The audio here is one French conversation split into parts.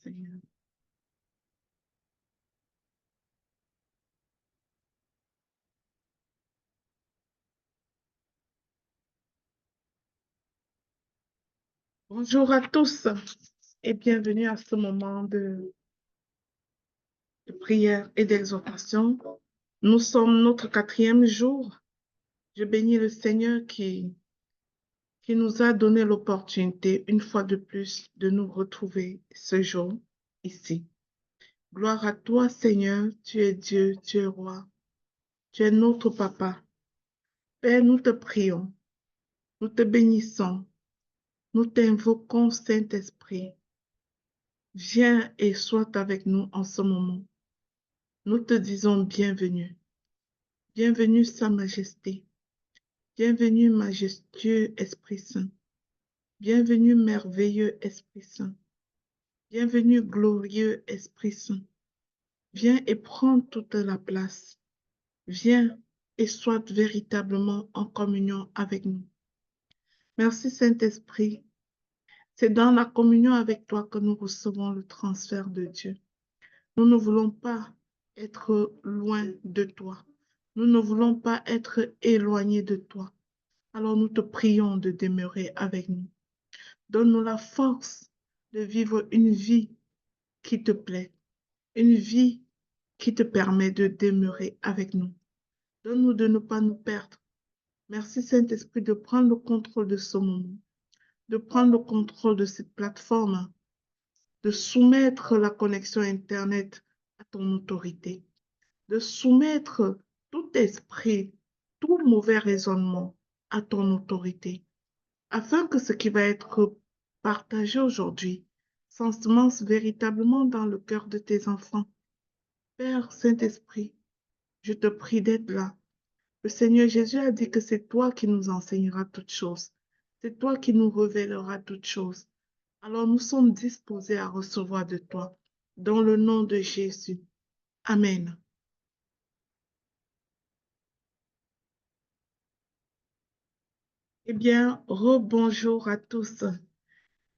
Seigneur. Bonjour à tous et bienvenue à ce moment de prière et d'exhortation. Nous sommes notre 4e jour. Je bénis le Seigneur qui nous a donné l'opportunité, une fois de plus, de nous retrouver ce jour ici. Gloire à toi, Seigneur. Tu es Dieu, tu es roi. Tu es notre Papa. Père, nous te prions. Nous te bénissons. Nous t'invoquons, Saint-Esprit. Viens et sois avec nous en ce moment. Nous te disons bienvenue. Bienvenue, Sa Majesté. Bienvenue, majestueux Esprit Saint. Bienvenue, merveilleux Esprit Saint. Bienvenue, glorieux Esprit Saint. Viens et prends toute la place. Viens et sois véritablement en communion avec nous. Merci, Saint-Esprit. C'est dans la communion avec toi que nous recevons le transfert de Dieu. Nous ne voulons pas être loin de toi. Nous ne voulons pas être éloignés de toi. Alors nous te prions de demeurer avec nous. Donne-nous la force de vivre une vie qui te plaît, une vie qui te permet de demeurer avec nous. Donne-nous de ne pas nous perdre. Merci Saint-Esprit de prendre le contrôle de ce moment, de prendre le contrôle de cette plateforme, de soumettre la connexion Internet à ton autorité, de soumettre tout esprit, tout mauvais raisonnement à ton autorité, afin que ce qui va être partagé aujourd'hui s'ensemence véritablement dans le cœur de tes enfants. Père Saint-Esprit, je te prie d'être là. Le Seigneur Jésus a dit que c'est toi qui nous enseigneras toutes choses. C'est toi qui nous révéleras toutes choses. Alors nous sommes disposés à recevoir de toi. Dans le nom de Jésus. Amen. Eh bien, rebonjour à tous.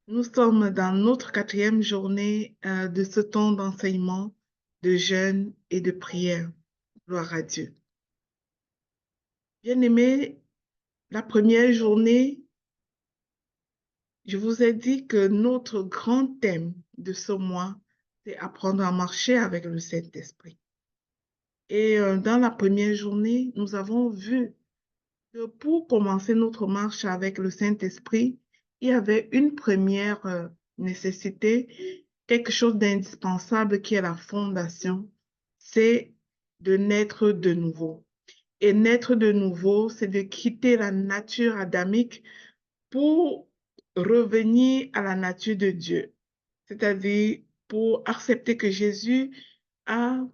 Nous sommes dans notre 4e journée de ce temps d'enseignement, de jeûne et de prière. Gloire à Dieu. Bien-aimés, la première journée, je vous ai dit que notre grand thème de ce mois, c'est apprendre à marcher avec le Saint-Esprit. Et dans la première journée, nous avons vu que pour commencer notre marche avec le Saint-Esprit, il y avait une première nécessité, quelque chose d'indispensable qui est la fondation, c'est de naître de nouveau. Et naître de nouveau, c'est de quitter la nature adamique pour revenir à la nature de Dieu, c'est-à-dire pour accepter que Jésus a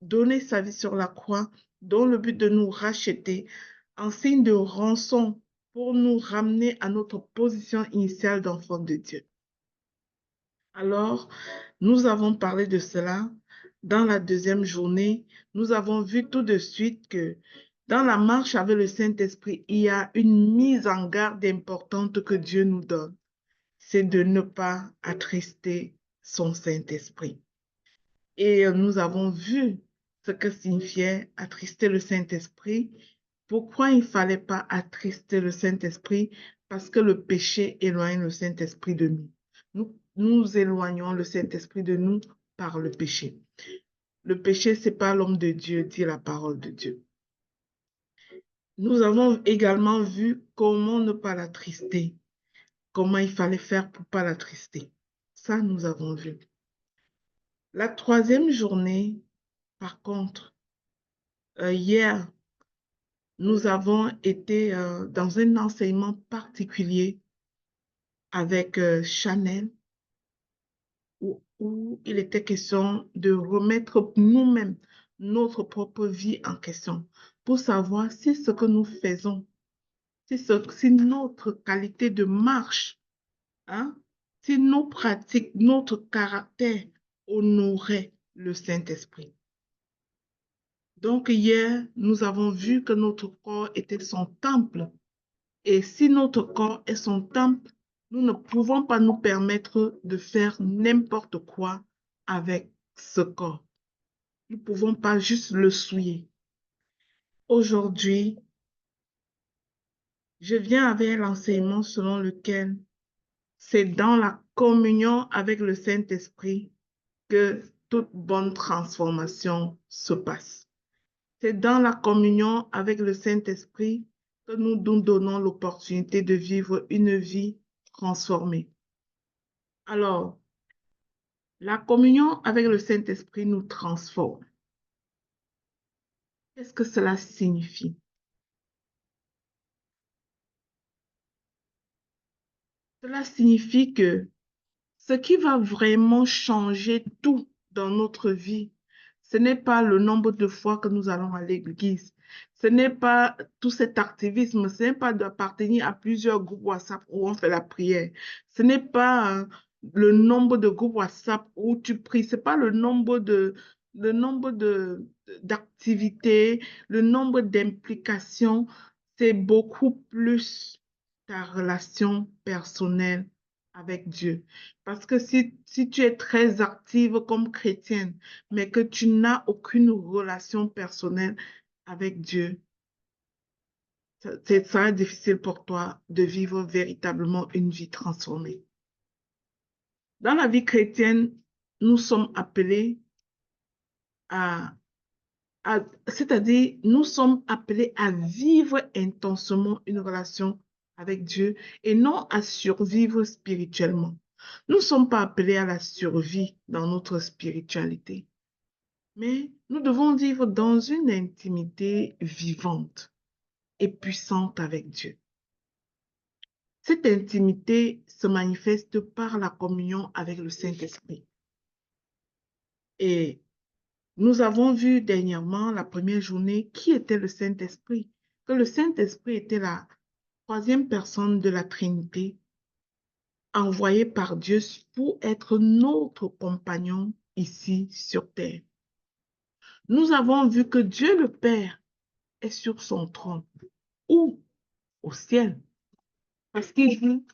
donné sa vie sur la croix dans le but de nous racheter en signe de rançon pour nous ramener à notre position initiale d'enfant de Dieu. Alors, nous avons parlé de cela dans la deuxième journée. Nous avons vu tout de suite que dans la marche avec le Saint-Esprit, il y a une mise en garde importante que Dieu nous donne. C'est de ne pas attrister son Saint-Esprit. Et nous avons vu ce que signifiait attrister le Saint-Esprit. Pourquoi il ne fallait pas attrister le Saint-Esprit? Parce que le péché éloigne le Saint-Esprit de nous. Nous éloignons le Saint-Esprit de nous par le péché. Le péché, ce n'est pas l'homme de Dieu, dit la parole de Dieu. Nous avons également vu comment ne pas l'attrister, comment il fallait faire pour ne pas l'attrister. Ça, nous avons vu. La troisième journée, par contre, hier, nous avons été dans un enseignement particulier avec Chanel, où il était question de remettre nous-mêmes notre propre vie en question pour savoir si ce que nous faisons, si notre qualité de marche, hein, si nos pratiques, notre caractère honorait le Saint-Esprit. Donc hier, nous avons vu que notre corps était son temple. Et si notre corps est son temple, Nous ne pouvons pas nous permettre de faire n'importe quoi avec ce corps. Nous ne pouvons pas juste le souiller. Aujourd'hui, je viens avec l'enseignement selon lequel c'est dans la communion avec le Saint-Esprit que toute bonne transformation se passe. C'est dans la communion avec le Saint-Esprit que nous nous donnons l'opportunité de vivre une vie transformée. Alors, la communion avec le Saint-Esprit nous transforme. Qu'est-ce que cela signifie? Cela signifie que ce qui va vraiment changer tout dans notre vie, ce n'est pas le nombre de fois que nous allons à l'église. Ce n'est pas tout cet activisme. Ce n'est pas d'appartenir à plusieurs groupes WhatsApp où on fait la prière. Ce n'est pas le nombre de groupes WhatsApp où tu pries. Ce n'est pas le nombre d'activités, le nombre d'implications. C'est beaucoup plus ta relation personnelle avec Dieu. Parce que si tu es très active comme chrétienne, mais que tu n'as aucune relation personnelle avec Dieu, ça sera difficile pour toi de vivre véritablement une vie transformée. Dans la vie chrétienne, nous sommes appelés à, c'est-à-dire, nous sommes appelés à vivre intensément une relation avec Dieu et non à survivre spirituellement. Nous ne sommes pas appelés à la survie dans notre spiritualité, mais nous devons vivre dans une intimité vivante et puissante avec Dieu. Cette intimité se manifeste par la communion avec le Saint-Esprit. Et nous avons vu dernièrement, la première journée, qui était le Saint-Esprit. Que le Saint-Esprit était la troisième personne de la Trinité, envoyée par Dieu pour être notre compagnon ici sur terre. Nous avons vu que Dieu le Père est sur son trône ou au ciel. Parce qu'il dit,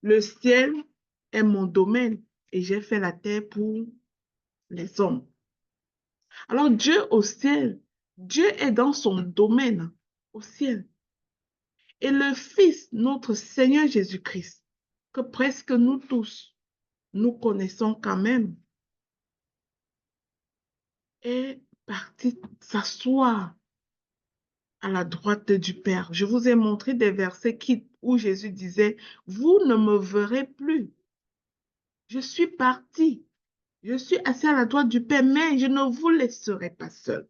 le ciel est mon domaine et j'ai fait la terre pour les hommes. Alors Dieu au ciel, Dieu est dans son domaine au ciel. Et le Fils, notre Seigneur Jésus-Christ, que presque nous tous, nous connaissons quand même, est parti s'asseoir à la droite du Père. Je vous ai montré des versets où Jésus disait, vous ne me verrez plus. Je suis parti. Je suis assis à la droite du Père, mais je ne vous laisserai pas seul.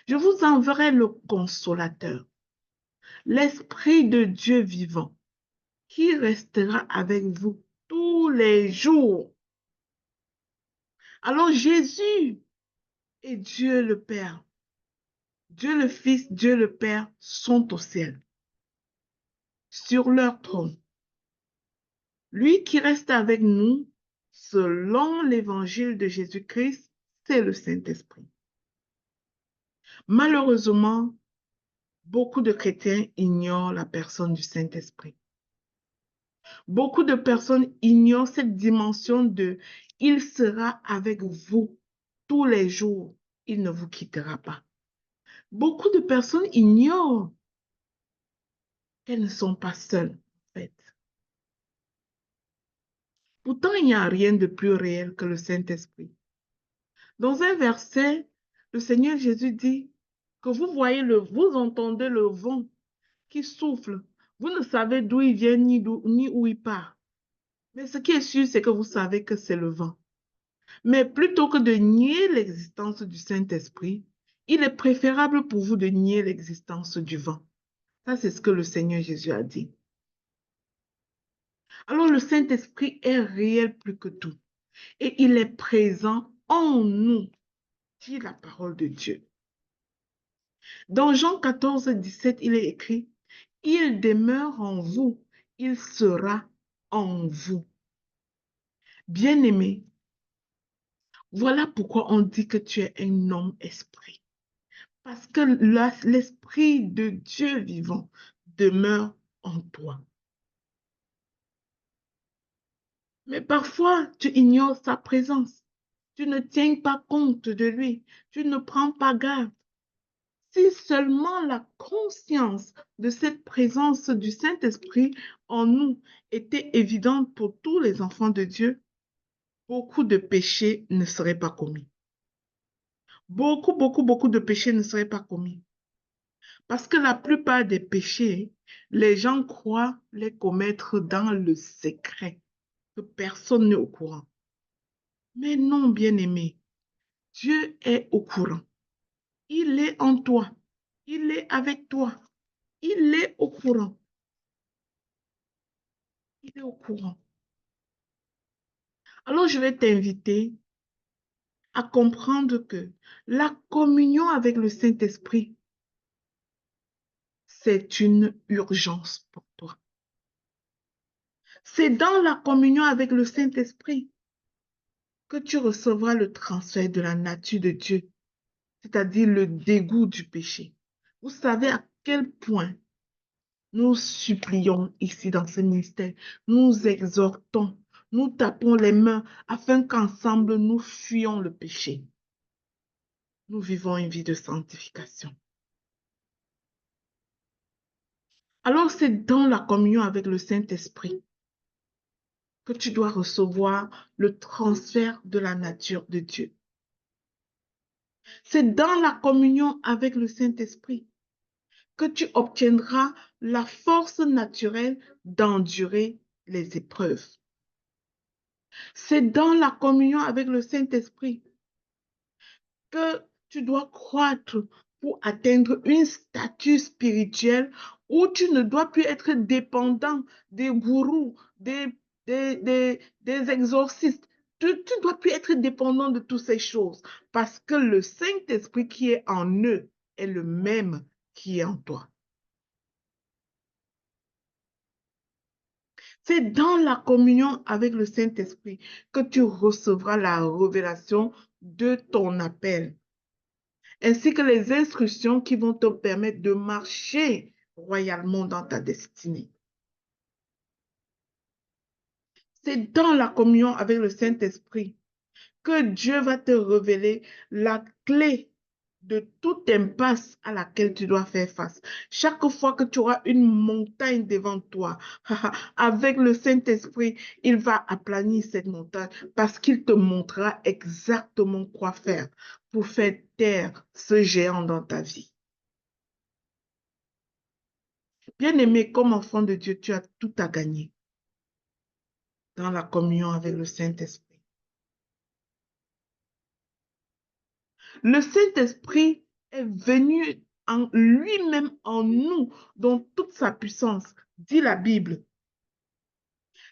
Je vous enverrai le consolateur, l'Esprit de Dieu vivant, qui restera avec vous tous les jours. Alors Jésus et Dieu le Père, Dieu le Fils, Dieu le Père sont au ciel, sur leur trône. Lui qui reste avec nous, selon l'évangile de Jésus-Christ, c'est le Saint-Esprit. Malheureusement, beaucoup de chrétiens ignorent la personne du Saint-Esprit. Beaucoup de personnes ignorent cette dimension de « il sera avec vous tous les jours, il ne vous quittera pas ». Beaucoup de personnes ignorent qu'elles ne sont pas seules, en fait. Pourtant, il n'y a rien de plus réel que le Saint-Esprit. Dans un verset, le Seigneur Jésus dit que vous entendez le vent qui souffle. Vous ne savez d'où il vient ni où il part. Mais ce qui est sûr, c'est que vous savez que c'est le vent. Mais plutôt que de nier l'existence du Saint-Esprit, il est préférable pour vous de nier l'existence du vent. Ça, c'est ce que le Seigneur Jésus a dit. Alors, le Saint-Esprit est réel plus que tout. Et il est présent en nous, dit la parole de Dieu. Dans Jean 14, 17, il est écrit, « Il demeure en vous, il sera en vous. » Bien-aimé, voilà pourquoi on dit que tu es un homme-esprit. Parce que l'esprit de Dieu vivant demeure en toi. Mais parfois, tu ignores sa présence. Tu ne tiens pas compte de lui. Tu ne prends pas garde. Si seulement la conscience de cette présence du Saint-Esprit en nous était évidente pour tous les enfants de Dieu, beaucoup de péchés ne seraient pas commis. Beaucoup de péchés ne seraient pas commis. Parce que la plupart des péchés, les gens croient les commettre dans le secret, que personne n'est au courant. Mais non, bien-aimé, Dieu est au courant. Il est en toi. Il est avec toi. Il est au courant. Il est au courant. Alors, je vais t'inviter à comprendre que la communion avec le Saint-Esprit, c'est une urgence pour toi. C'est dans la communion avec le Saint-Esprit que tu recevras le transfert de la nature de Dieu, c'est-à-dire le dégoût du péché. Vous savez à quel point nous supplions ici dans ce ministère, nous exhortons, nous tapons les mains afin qu'ensemble nous fuyions le péché. Nous vivons une vie de sanctification. Alors c'est dans la communion avec le Saint-Esprit que tu dois recevoir le transfert de la nature de Dieu. C'est dans la communion avec le Saint-Esprit que tu obtiendras la force naturelle d'endurer les épreuves. C'est dans la communion avec le Saint-Esprit que tu dois croître pour atteindre une stature spirituelle où tu ne dois plus être dépendant des gourous, des exorcistes. Tu ne dois plus être dépendant de toutes ces choses parce que le Saint-Esprit qui est en eux est le même qui est en toi. C'est dans la communion avec le Saint-Esprit que tu recevras la révélation de ton appel, ainsi que les instructions qui vont te permettre de marcher royalement dans ta destinée. C'est dans la communion avec le Saint-Esprit que Dieu va te révéler la clé de toute impasse à laquelle tu dois faire face. Chaque fois que tu auras une montagne devant toi, avec le Saint-Esprit, il va aplanir cette montagne parce qu'il te montrera exactement quoi faire pour faire taire ce géant dans ta vie. Bien-aimé, comme enfant de Dieu, tu as tout à gagner dans la communion avec le Saint-Esprit. Le Saint-Esprit est venu en lui-même en nous, dans toute sa puissance, dit la Bible.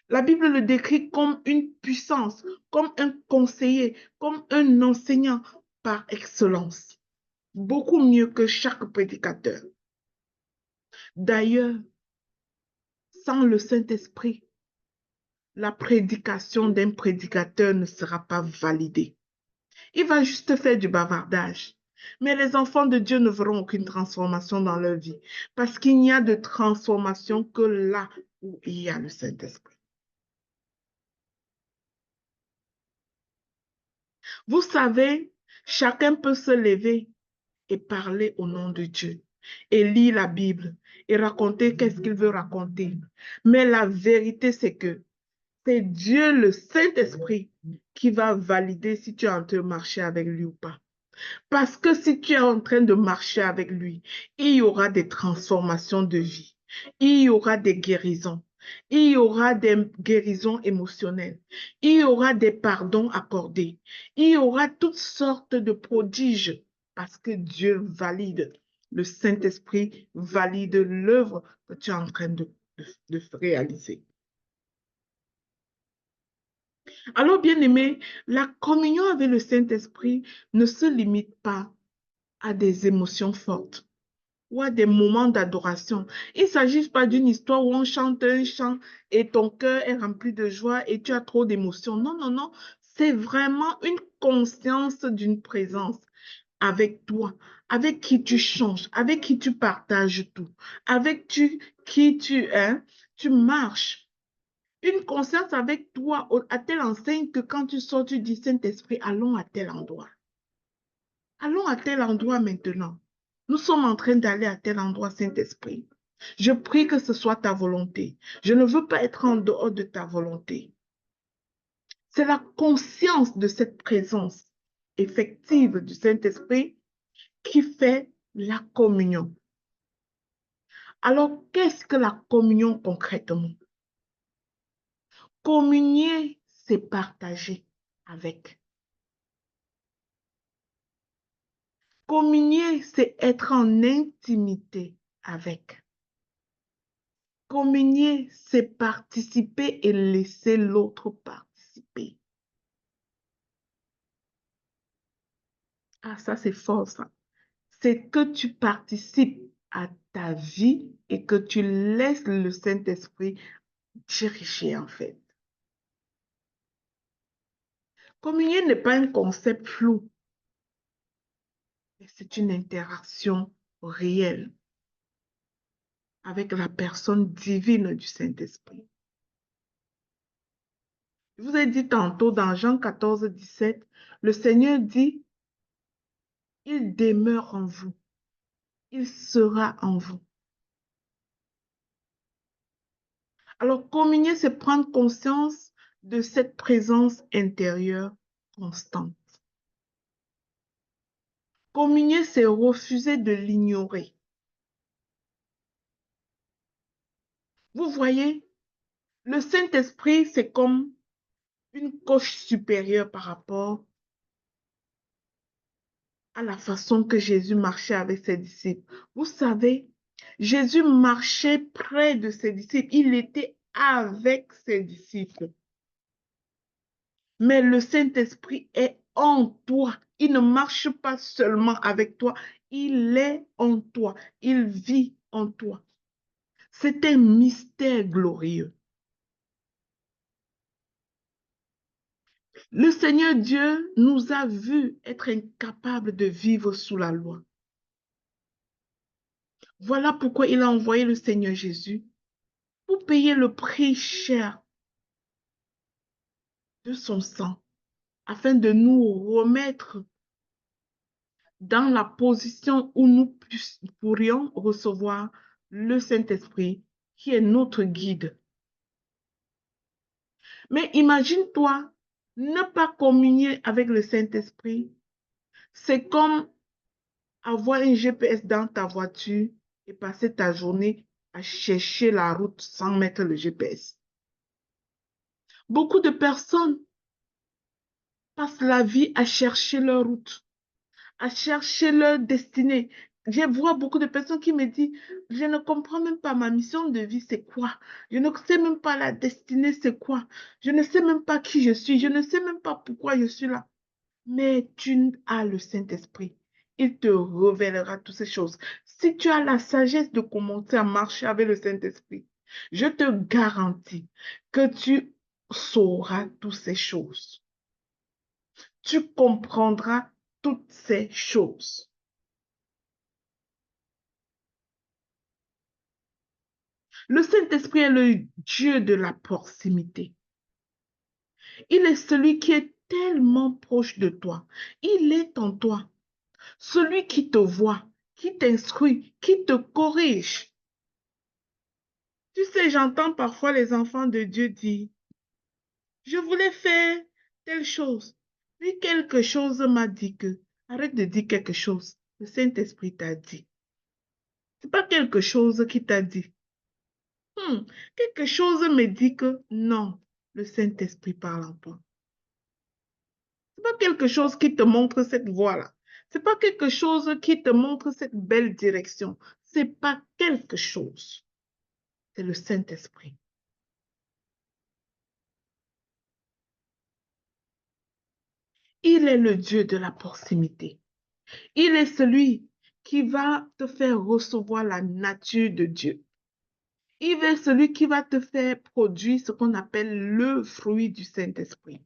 La Bible le décrit comme une puissance, comme un conseiller, comme un enseignant par excellence. Beaucoup mieux que chaque prédicateur. D'ailleurs, sans le Saint-Esprit, la prédication d'un prédicateur ne sera pas validée. Il va juste faire du bavardage. Mais les enfants de Dieu ne verront aucune transformation dans leur vie parce qu'il n'y a de transformation que là où il y a le Saint-Esprit. Vous savez, chacun peut se lever et parler au nom de Dieu et lire la Bible et raconter qu'est-ce qu'il veut raconter. Mais la vérité, c'est que c'est Dieu, le Saint-Esprit, qui va valider si tu es en train de marcher avec lui ou pas. Parce que si tu es en train de marcher avec lui, il y aura des transformations de vie. Il y aura des guérisons. Il y aura des guérisons émotionnelles. Il y aura des pardons accordés. Il y aura toutes sortes de prodiges parce que Dieu valide. Le Saint-Esprit valide l'œuvre que tu es en train de réaliser. Alors, bien-aimé, la communion avec le Saint-Esprit ne se limite pas à des émotions fortes ou à des moments d'adoration. Il ne s'agit pas d'une histoire où on chante un chant et ton cœur est rempli de joie et tu as trop d'émotions. Non, non, non. C'est vraiment une conscience d'une présence avec toi, avec qui tu changes, avec qui tu partages tout, avec qui tu marches. Une conscience avec toi à telle enseigne que quand tu sors, tu dis, Saint-Esprit, allons à tel endroit. Allons à tel endroit maintenant. Nous sommes en train d'aller à tel endroit, Saint-Esprit. Je prie que ce soit ta volonté. Je ne veux pas être en dehors de ta volonté. C'est la conscience de cette présence effective du Saint-Esprit qui fait la communion. Alors, qu'est-ce que la communion concrètement? Communier, c'est partager avec. Communier, c'est être en intimité avec. Communier, c'est participer et laisser l'autre participer. Ah, ça, c'est fort, ça. C'est que tu participes à ta vie et que tu laisses le Saint-Esprit diriger, en fait. Communier n'est pas un concept flou, mais c'est une interaction réelle avec la personne divine du Saint-Esprit. Je vous ai dit tantôt dans Jean 14, 17, le Seigneur dit, il demeure en vous, il sera en vous. Alors, communier, c'est prendre conscience de cette présence intérieure constante. Communier, c'est refuser de l'ignorer. Vous voyez, le Saint-Esprit, c'est comme une coche supérieure par rapport à la façon que Jésus marchait avec ses disciples. Vous savez, Jésus marchait près de ses disciples. Il était avec ses disciples. Mais le Saint-Esprit est en toi. Il ne marche pas seulement avec toi. Il est en toi. Il vit en toi. C'est un mystère glorieux. Le Seigneur Dieu nous a vus être incapables de vivre sous la loi. Voilà pourquoi il a envoyé le Seigneur Jésus pour payer le prix cher de son sang, afin de nous remettre dans la position où nous pourrions recevoir le Saint-Esprit, qui est notre guide. Mais imagine-toi, ne pas communier avec le Saint-Esprit, c'est comme avoir un GPS dans ta voiture et passer ta journée à chercher la route sans mettre le GPS. Beaucoup de personnes passent la vie à chercher leur route, à chercher leur destinée. Je vois beaucoup de personnes qui me disent, je ne comprends même pas ma mission de vie, c'est quoi? Je ne sais même pas la destinée, c'est quoi? Je ne sais même pas qui je suis, je ne sais même pas pourquoi je suis là. Mais tu as le Saint-Esprit. Il te révélera toutes ces choses. Si tu as la sagesse de commencer à marcher avec le Saint-Esprit, je te garantis que tu sauras toutes ces choses. Tu comprendras toutes ces choses. Le Saint-Esprit est le Dieu de la proximité. Il est celui qui est tellement proche de toi. Il est en toi. Celui qui te voit, qui t'instruit, qui te corrige. Tu sais, j'entends parfois les enfants de Dieu dire, je voulais faire telle chose. Puis quelque chose m'a dit que, arrête de dire quelque chose. Le Saint-Esprit t'a dit. C'est pas quelque chose qui t'a dit. Quelque chose me dit que non, le Saint-Esprit parle en toi. C'est pas quelque chose qui te montre cette voie-là. C'est pas quelque chose qui te montre cette belle direction. C'est pas quelque chose. C'est le Saint-Esprit. Il est le Dieu de la proximité. Il est celui qui va te faire recevoir la nature de Dieu. Il est celui qui va te faire produire ce qu'on appelle le fruit du Saint-Esprit.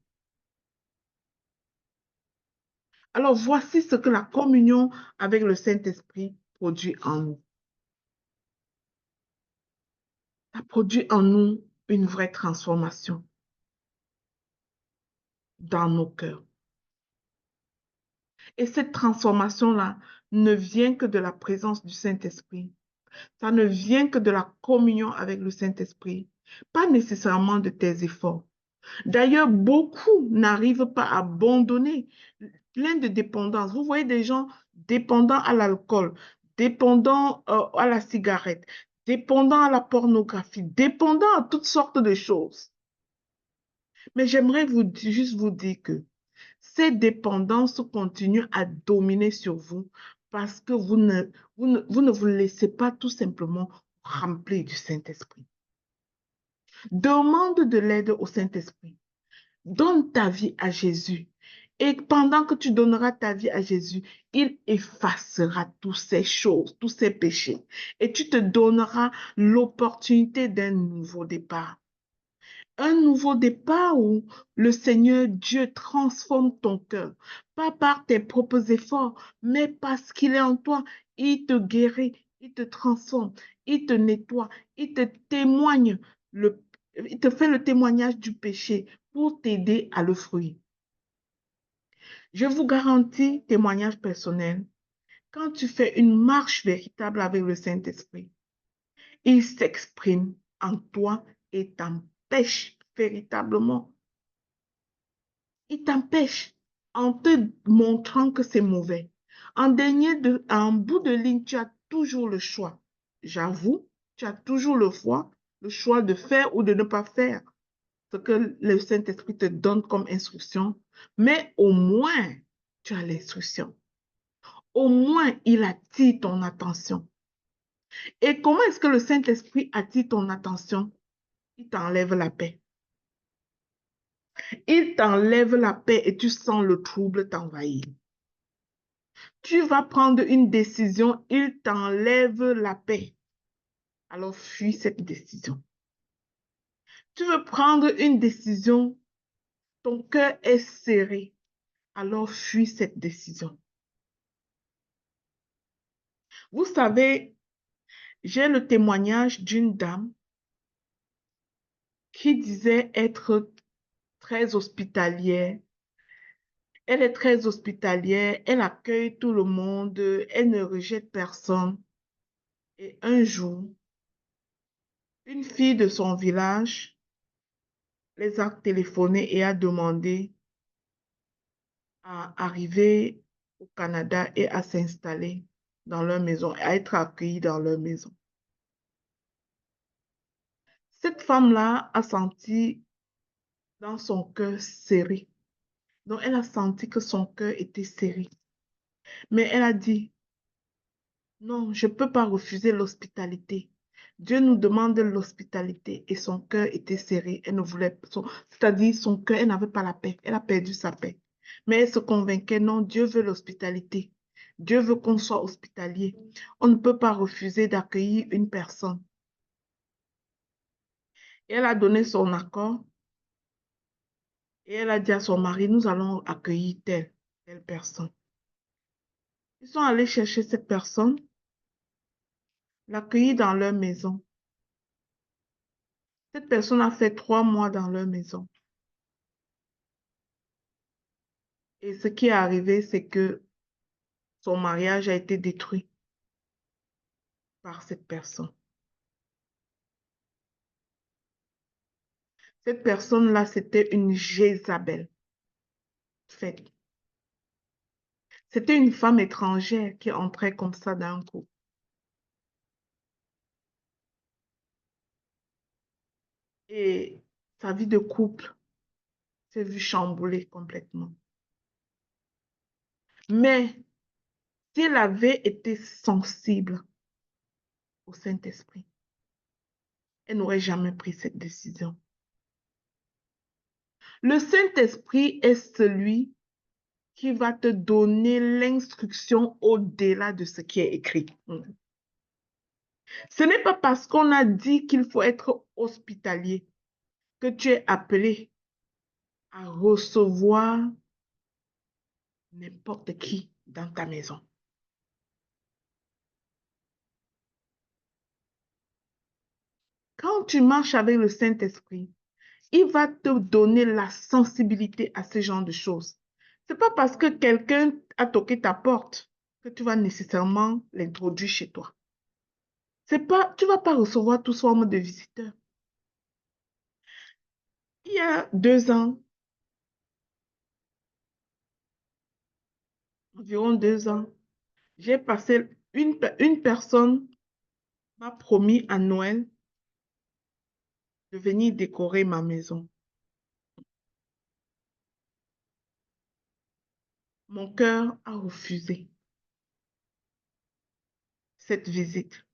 Alors voici ce que la communion avec le Saint-Esprit produit en nous. Ça produit en nous une vraie transformation dans nos cœurs. Et cette transformation-là ne vient que de la présence du Saint-Esprit. Ça ne vient que de la communion avec le Saint-Esprit, pas nécessairement de tes efforts. D'ailleurs, beaucoup n'arrivent pas à abandonner plein de dépendances. Vous voyez des gens dépendants à l'alcool, dépendants à la cigarette, dépendants à la pornographie, dépendants à toutes sortes de choses. Mais j'aimerais juste vous dire que ces dépendances continuent à dominer sur vous parce que vous ne vous laissez pas tout simplement remplir du Saint-Esprit. Demande de l'aide au Saint-Esprit. Donne ta vie à Jésus. Et pendant que tu donneras ta vie à Jésus, il effacera toutes ces choses, tous ces péchés. Et tu te donneras l'opportunité d'un nouveau départ. Un nouveau départ où le Seigneur Dieu transforme ton cœur, pas par tes propres efforts, mais parce qu'il est en toi. Il te guérit, il te transforme, il te nettoie, il te témoigne, il te fait le témoignage du péché pour t'aider à le fuir. Je vous garantis, témoignage personnel, quand tu fais une marche véritable avec le Saint-Esprit, il s'exprime en toi et t'empêche véritablement. Il t'empêche en te montrant que c'est mauvais. En bout de ligne, tu as toujours le choix. J'avoue, tu as toujours le choix de faire ou de ne pas faire ce que le Saint-Esprit te donne comme instruction. Mais au moins, tu as l'instruction. Au moins, il attire ton attention. Et comment est-ce que le Saint-Esprit attire ton attention? Il t'enlève la paix. Il t'enlève la paix et tu sens le trouble t'envahir. Tu vas prendre une décision, il t'enlève la paix. Alors fuis cette décision. Tu veux prendre une décision, ton cœur est serré. Alors fuis cette décision. Vous savez, j'ai le témoignage d'une dame qui disait être très hospitalière. Elle est très hospitalière, elle accueille tout le monde, elle ne rejette personne. Et un jour, une fille de son village les a téléphonés et a demandé à arriver au Canada et à s'installer dans leur maison, à être accueillie dans leur maison. Cette femme-là a senti dans son cœur serré. Donc, elle a senti que son cœur était serré. Mais elle a dit, non, je ne peux pas refuser l'hospitalité. Dieu nous demande l'hospitalité et son cœur était serré. Elle ne voulait, c'est-à-dire son cœur, elle n'avait pas la paix. Elle a perdu sa paix. Mais elle se convainquait, non, Dieu veut l'hospitalité. Dieu veut qu'on soit hospitalier. On ne peut pas refuser d'accueillir une personne. Et elle a donné son accord et elle a dit à son mari, nous allons accueillir telle personne. Ils sont allés chercher cette personne, l'accueillir dans leur maison. Cette personne a fait 3 mois dans leur maison. Et ce qui est arrivé, c'est que son mariage a été détruit par cette personne. Cette personne-là, c'était une Jézabel. Faite. C'était une femme étrangère qui entrait comme ça d'un coup. Et sa vie de couple s'est vue chamboulée complètement. Mais si elle avait été sensible au Saint-Esprit, elle n'aurait jamais pris cette décision. Le Saint-Esprit est celui qui va te donner l'instruction au-delà de ce qui est écrit. Ce n'est pas parce qu'on a dit qu'il faut être hospitalier que tu es appelé à recevoir n'importe qui dans ta maison. Quand tu marches avec le Saint-Esprit, il va te donner la sensibilité à ce genre de choses. Ce n'est pas parce que quelqu'un a toqué ta porte que tu vas nécessairement l'introduire chez toi. C'est pas, tu ne vas pas recevoir toute forme de visiteurs. Il y a 2 ans, environ 2 ans, j'ai passé, une personne m'a promis à Noël de venir décorer ma maison. Mon cœur a refusé cette visite.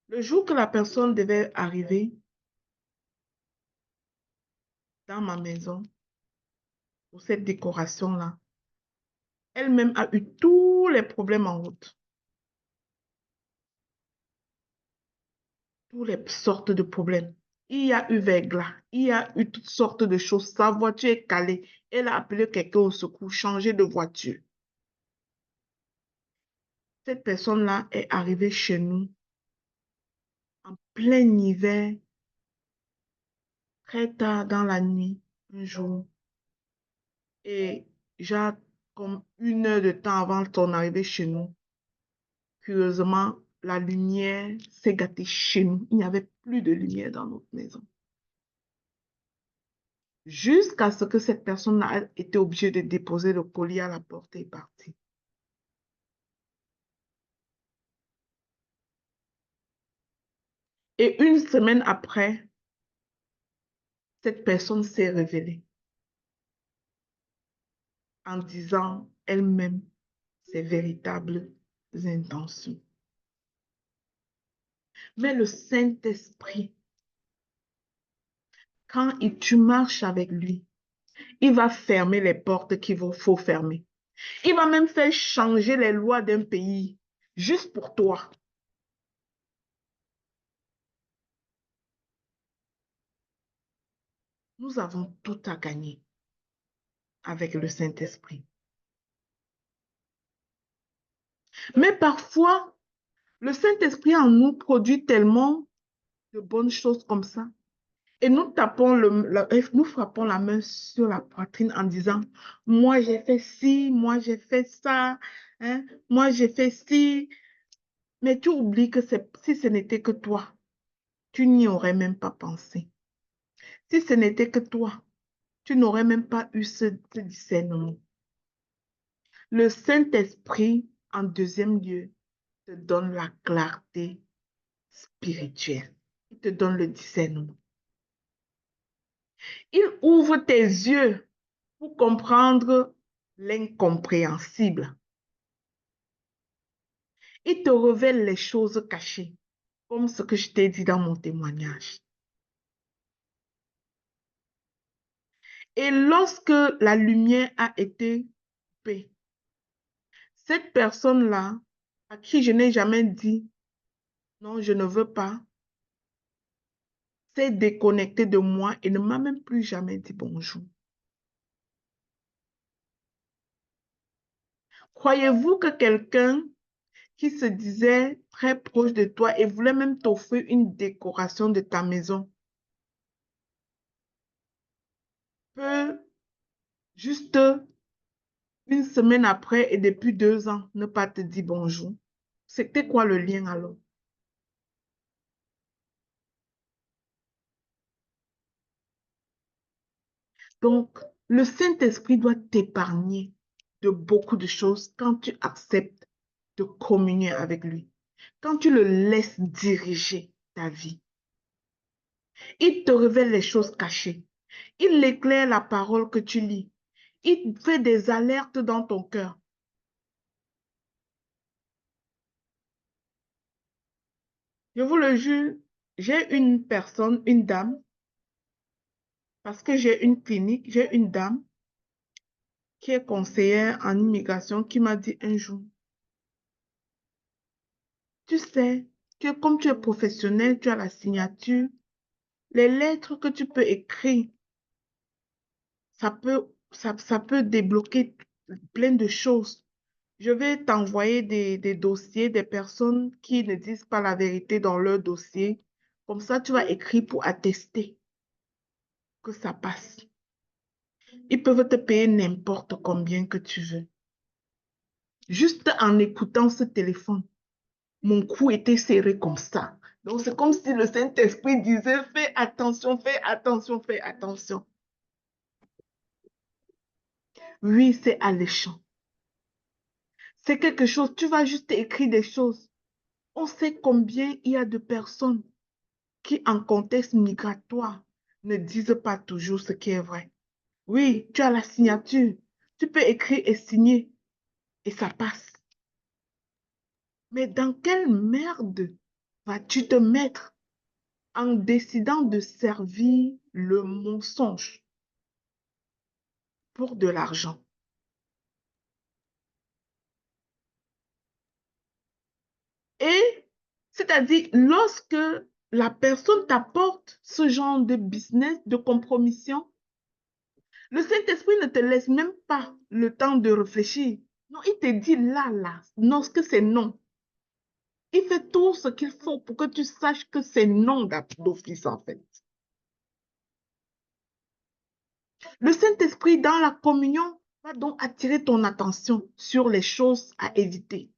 Le jour que la personne devait arriver dans ma maison pour cette décoration-là, elle-même a eu tous les problèmes en route. Toutes les sortes de problèmes. Il y a eu verglas, il y a eu toutes sortes de choses. Sa voiture est calée. Elle a appelé quelqu'un au secours, changé de voiture. Cette personne-là est arrivée chez nous en plein hiver, très tard dans la nuit, un jour. Et genre, comme 1 heure de temps avant son arrivée chez nous, curieusement, la lumière s'est gâtée chez nous. Il n'y avait plus de lumière dans notre maison. Jusqu'à ce que cette personne a été obligée de déposer le colis à la porte et est partie. Et 1 semaine après, cette personne s'est révélée en disant elle-même ses véritables intentions. Mais le Saint-Esprit, quand tu marches avec lui, il va fermer les portes qu'il faut fermer. Il va même faire changer les lois d'un pays juste pour toi. Nous avons tout à gagner avec le Saint-Esprit. Mais parfois, le Saint-Esprit en nous produit tellement de bonnes choses comme ça. Et nous tapons nous frappons la main sur la poitrine en disant, moi j'ai fait ci, moi j'ai fait ça, hein, moi j'ai fait ci. Mais tu oublies que si ce n'était que toi, tu n'y aurais même pas pensé. Si ce n'était que toi, tu n'aurais même pas eu ce discernement. Le Saint-Esprit, en deuxième lieu, te donne la clarté spirituelle. Il te donne le discernement. Il ouvre tes yeux pour comprendre l'incompréhensible. Il te révèle les choses cachées, comme ce que je t'ai dit dans mon témoignage. Et lorsque la lumière a été coupée, cette personne-là, à qui je n'ai jamais dit, non, je ne veux pas, s'est déconnectée de moi et ne m'a même plus jamais dit bonjour. Croyez-vous que quelqu'un qui se disait très proche de toi et voulait même t'offrir une décoration de ta maison peut juste 1 semaine après et depuis 2 ans ne pas te dire bonjour? C'était quoi le lien alors? Donc, le Saint-Esprit doit t'épargner de beaucoup de choses quand tu acceptes de communier avec lui, quand tu le laisses diriger ta vie. Il te révèle les choses cachées. Il éclaire la parole que tu lis. Il fait des alertes dans ton cœur. Je vous le jure, j'ai une personne, une dame, parce que j'ai une clinique, j'ai une dame qui est conseillère en immigration qui m'a dit un jour, tu sais que comme tu es professionnel, tu as la signature, les lettres que tu peux écrire, ça peut débloquer plein de choses. Je vais t'envoyer des dossiers des personnes qui ne disent pas la vérité dans leur dossier. Comme ça, tu vas écrire pour attester que ça passe. Ils peuvent te payer n'importe combien que tu veux. Juste en écoutant ce téléphone, mon cou était serré comme ça. Donc, c'est comme si le Saint-Esprit disait, fais attention, fais attention, fais attention. Oui, c'est alléchant. C'est quelque chose, tu vas juste écrire des choses. On sait combien il y a de personnes qui, en contexte migratoire, ne disent pas toujours ce qui est vrai. Oui, tu as la signature. Tu peux écrire et signer et ça passe. Mais dans quelle merde vas-tu te mettre en décidant de servir le mensonge pour de l'argent? Et c'est-à-dire, lorsque la personne t'apporte ce genre de business, de compromission, le Saint-Esprit ne te laisse même pas le temps de réfléchir. Non, il te dit là, non, ce que c'est non. Il fait tout ce qu'il faut pour que tu saches que c'est non d'office, en fait. Le Saint-Esprit, dans la communion, va donc attirer ton attention sur les choses à éviter.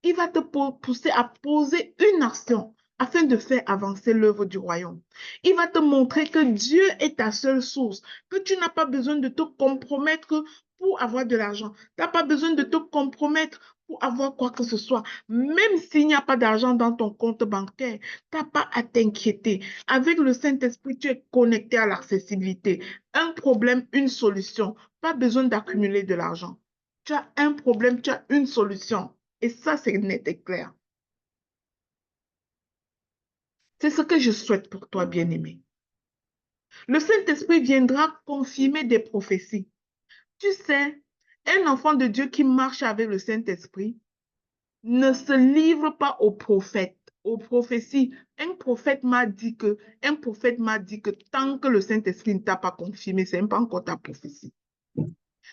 Il va te pousser à poser une action afin de faire avancer l'œuvre du royaume. Il va te montrer que Dieu est ta seule source, que tu n'as pas besoin de te compromettre pour avoir de l'argent. Tu n'as pas besoin de te compromettre pour avoir quoi que ce soit. Même s'il n'y a pas d'argent dans ton compte bancaire, tu n'as pas à t'inquiéter. Avec le Saint-Esprit, tu es connecté à l'accessibilité. Un problème, une solution. Pas besoin d'accumuler de l'argent. Tu as un problème, tu as une solution. Et ça, c'est net et clair. C'est ce que je souhaite pour toi, bien-aimé. Le Saint-Esprit viendra confirmer des prophéties. Tu sais, un enfant de Dieu qui marche avec le Saint-Esprit ne se livre pas aux prophètes, aux prophéties. Un prophète m'a dit que tant que le Saint-Esprit ne t'a pas confirmé, ce n'est pas encore ta prophétie.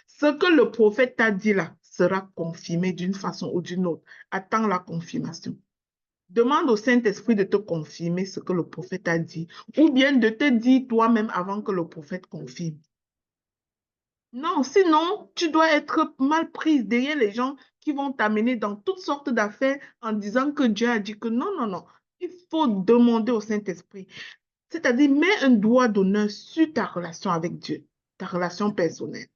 Ce que le prophète t'a dit là sera confirmé d'une façon ou d'une autre. Attends la confirmation. Demande au Saint-Esprit de te confirmer ce que le prophète a dit, ou bien de te dire toi-même avant que le prophète confirme. Non, sinon, tu dois être mal prise derrière les gens qui vont t'amener dans toutes sortes d'affaires en disant que Dieu a dit que non, non, non. Il faut demander au Saint-Esprit. C'est-à-dire, mets un doigt d'honneur sur ta relation avec Dieu, ta relation personnelle.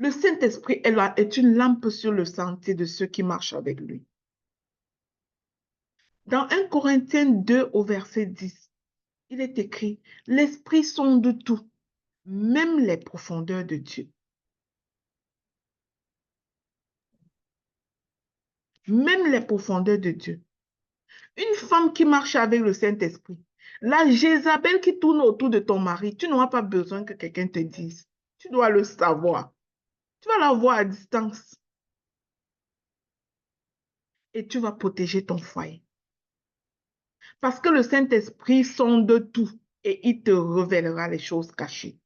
Le Saint-Esprit est une lampe sur le sentier de ceux qui marchent avec lui. Dans 1 Corinthiens 2 au verset 10, il est écrit, l'Esprit sonde tout, même les profondeurs de Dieu. Même les profondeurs de Dieu. Une femme qui marche avec le Saint-Esprit, la Jézabel qui tourne autour de ton mari, tu n'auras pas besoin que quelqu'un te dise. Tu dois le savoir. Tu vas la voir à distance. Et tu vas protéger ton foyer. Parce que le Saint-Esprit sonde tout et il te révélera les choses cachées.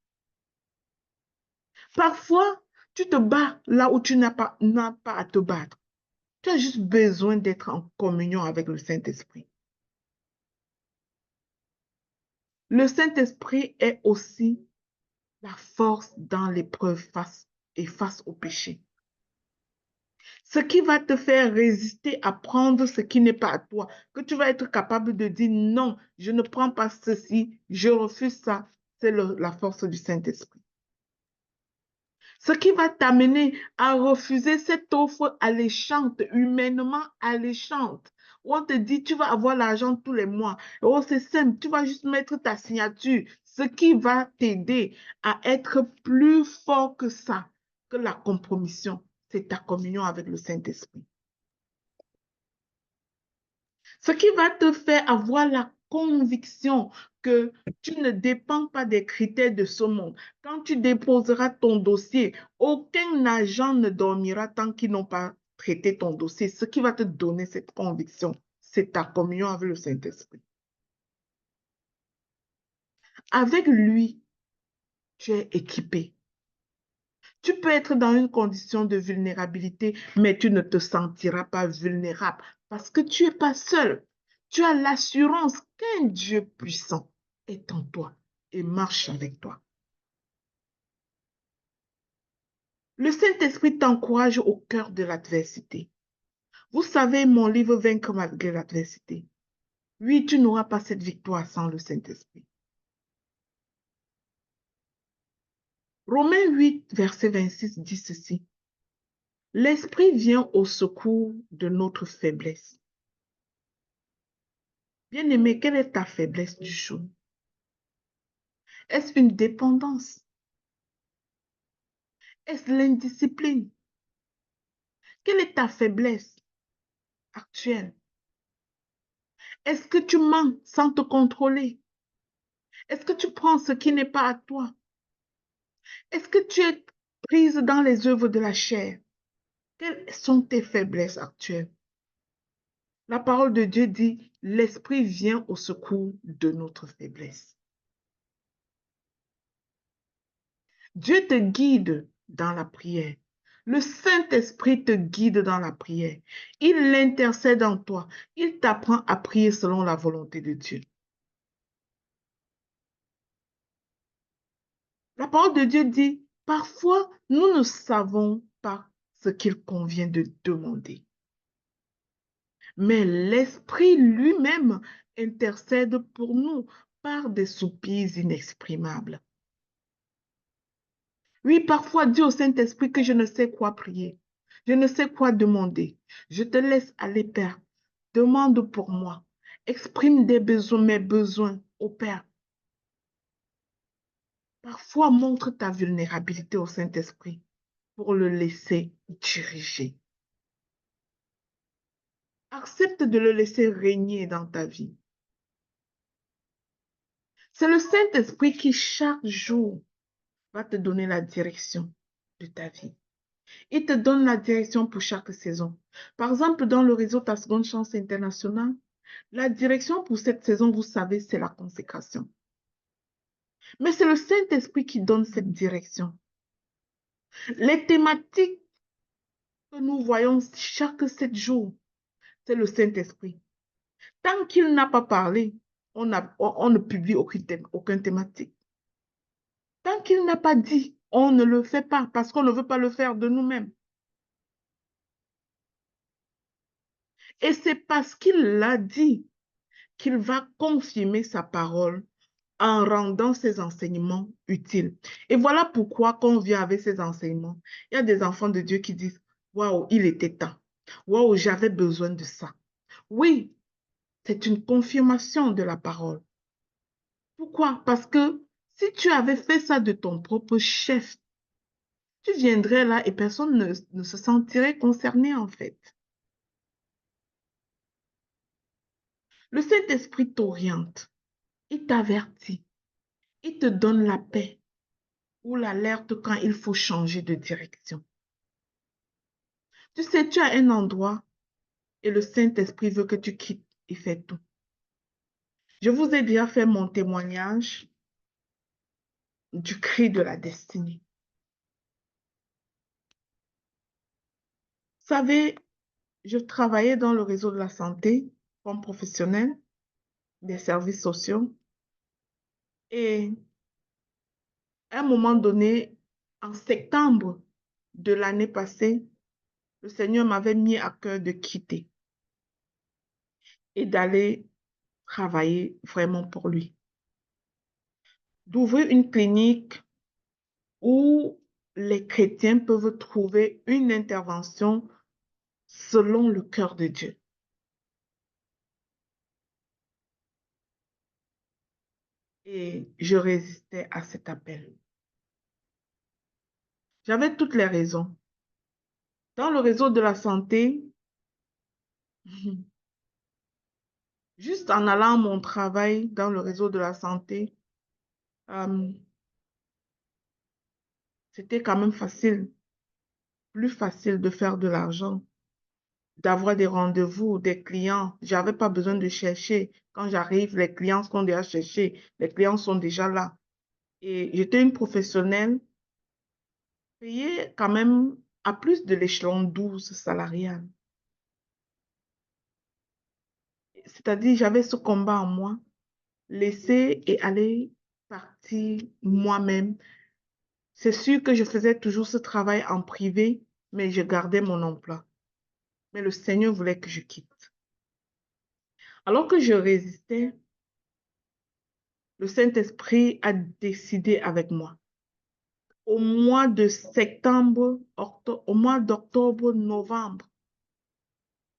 Parfois, tu te bats là où tu n'as pas à te battre. Tu as juste besoin d'être en communion avec le Saint-Esprit. Le Saint-Esprit est aussi la force dans l'épreuve face au péché. Ce qui va te faire résister à prendre ce qui n'est pas à toi, que tu vas être capable de dire non, je ne prends pas ceci, je refuse ça, c'est la force du Saint-Esprit. Ce qui va t'amener à refuser cette offre alléchante, humainement alléchante, où on te dit, tu vas avoir l'argent tous les mois. Oh, c'est simple, tu vas juste mettre ta signature. Ce qui va t'aider à être plus fort que ça, que la compromission, c'est ta communion avec le Saint-Esprit. Ce qui va te faire avoir la conviction que tu ne dépends pas des critères de ce monde. Quand tu déposeras ton dossier, aucun agent ne dormira tant qu'ils n'ont pas traité ton dossier. Ce qui va te donner cette conviction, c'est ta communion avec le Saint-Esprit. Avec lui, tu es équipé. Tu peux être dans une condition de vulnérabilité, mais tu ne te sentiras pas vulnérable parce que tu n'es pas seul. Tu as l'assurance qu'un Dieu puissant est en toi et marche avec toi. Le Saint-Esprit t'encourage au cœur de l'adversité. Vous savez, mon livre Vaincre malgré l'adversité. Oui, tu n'auras pas cette victoire sans le Saint-Esprit. Romains 8, verset 26 dit ceci. L'Esprit vient au secours de notre faiblesse. Bien-aimé, quelle est ta faiblesse du jour? Est-ce une dépendance? Est-ce l'indiscipline? Quelle est ta faiblesse actuelle? Est-ce que tu mens sans te contrôler? Est-ce que tu prends ce qui n'est pas à toi? Est-ce que tu es prise dans les œuvres de la chair? Quelles sont tes faiblesses actuelles? La parole de Dieu dit, l'Esprit vient au secours de notre faiblesse. Dieu te guide dans la prière. Le Saint-Esprit te guide dans la prière. Il intercède en toi. Il t'apprend à prier selon la volonté de Dieu. La parole de Dieu dit, parfois, nous ne savons pas ce qu'il convient de demander. Mais l'Esprit lui-même intercède pour nous par des soupirs inexprimables. Oui, parfois, dis au Saint-Esprit que je ne sais quoi prier. Je ne sais quoi demander. Je te laisse aller, Père. Demande pour moi. Exprime des besoins, mes besoins au Père. Parfois, montre ta vulnérabilité au Saint-Esprit pour le laisser diriger. Accepte de le laisser régner dans ta vie. C'est le Saint-Esprit qui, chaque jour, va te donner la direction de ta vie. Il te donne la direction pour chaque saison. Par exemple, dans le réseau Ta Seconde Chance International, la direction pour cette saison, vous savez, c'est la consécration. Mais c'est le Saint-Esprit qui donne cette direction. Les thématiques que nous voyons chaque 7 jours, c'est le Saint-Esprit. Tant qu'il n'a pas parlé, on ne publie aucune thématique. Tant qu'il n'a pas dit, on ne le fait pas parce qu'on ne veut pas le faire de nous-mêmes. Et c'est parce qu'il l'a dit qu'il va confirmer sa parole en rendant ses enseignements utiles. Et voilà pourquoi quand on vient avec ces enseignements, il y a des enfants de Dieu qui disent, waouh, il était temps. Waouh, j'avais besoin de ça. Oui, c'est une confirmation de la parole. Pourquoi? Parce que si tu avais fait ça de ton propre chef, tu viendrais là et personne ne se sentirait concerné en fait. Le Saint-Esprit t'oriente, il t'avertit, il te donne la paix ou l'alerte quand il faut changer de direction. Tu sais, tu as un endroit et le Saint-Esprit veut que tu quittes et fais tout. Je vous ai déjà fait mon témoignage du cri de la destinée. Vous savez, je travaillais dans le réseau de la santé comme professionnel des services sociaux et à un moment donné, en septembre de l'année passée, le Seigneur m'avait mis à cœur de quitter et d'aller travailler vraiment pour lui. D'ouvrir une clinique où les chrétiens peuvent trouver une intervention selon le cœur de Dieu. Et je résistais à cet appel. J'avais toutes les raisons. Dans le réseau de la santé, juste en allant à mon travail dans le réseau de la santé, euh, c'était quand même facile, plus facile de faire de l'argent, d'avoir des rendez-vous, des clients. Je n'avais pas besoin de chercher. Quand j'arrive, les clients sont déjà cherchés, les clients sont déjà là. Et j'étais une professionnelle payé quand même à plus de l'échelon 12 salarial. C'est-à-dire, j'avais ce combat en moi, laisser et aller partir moi-même. C'est sûr que je faisais toujours ce travail en privé, mais je gardais mon emploi. Mais le Seigneur voulait que je quitte. Alors que je résistais, le Saint-Esprit a décidé avec moi. Au mois de septembre, au mois d'octobre, novembre,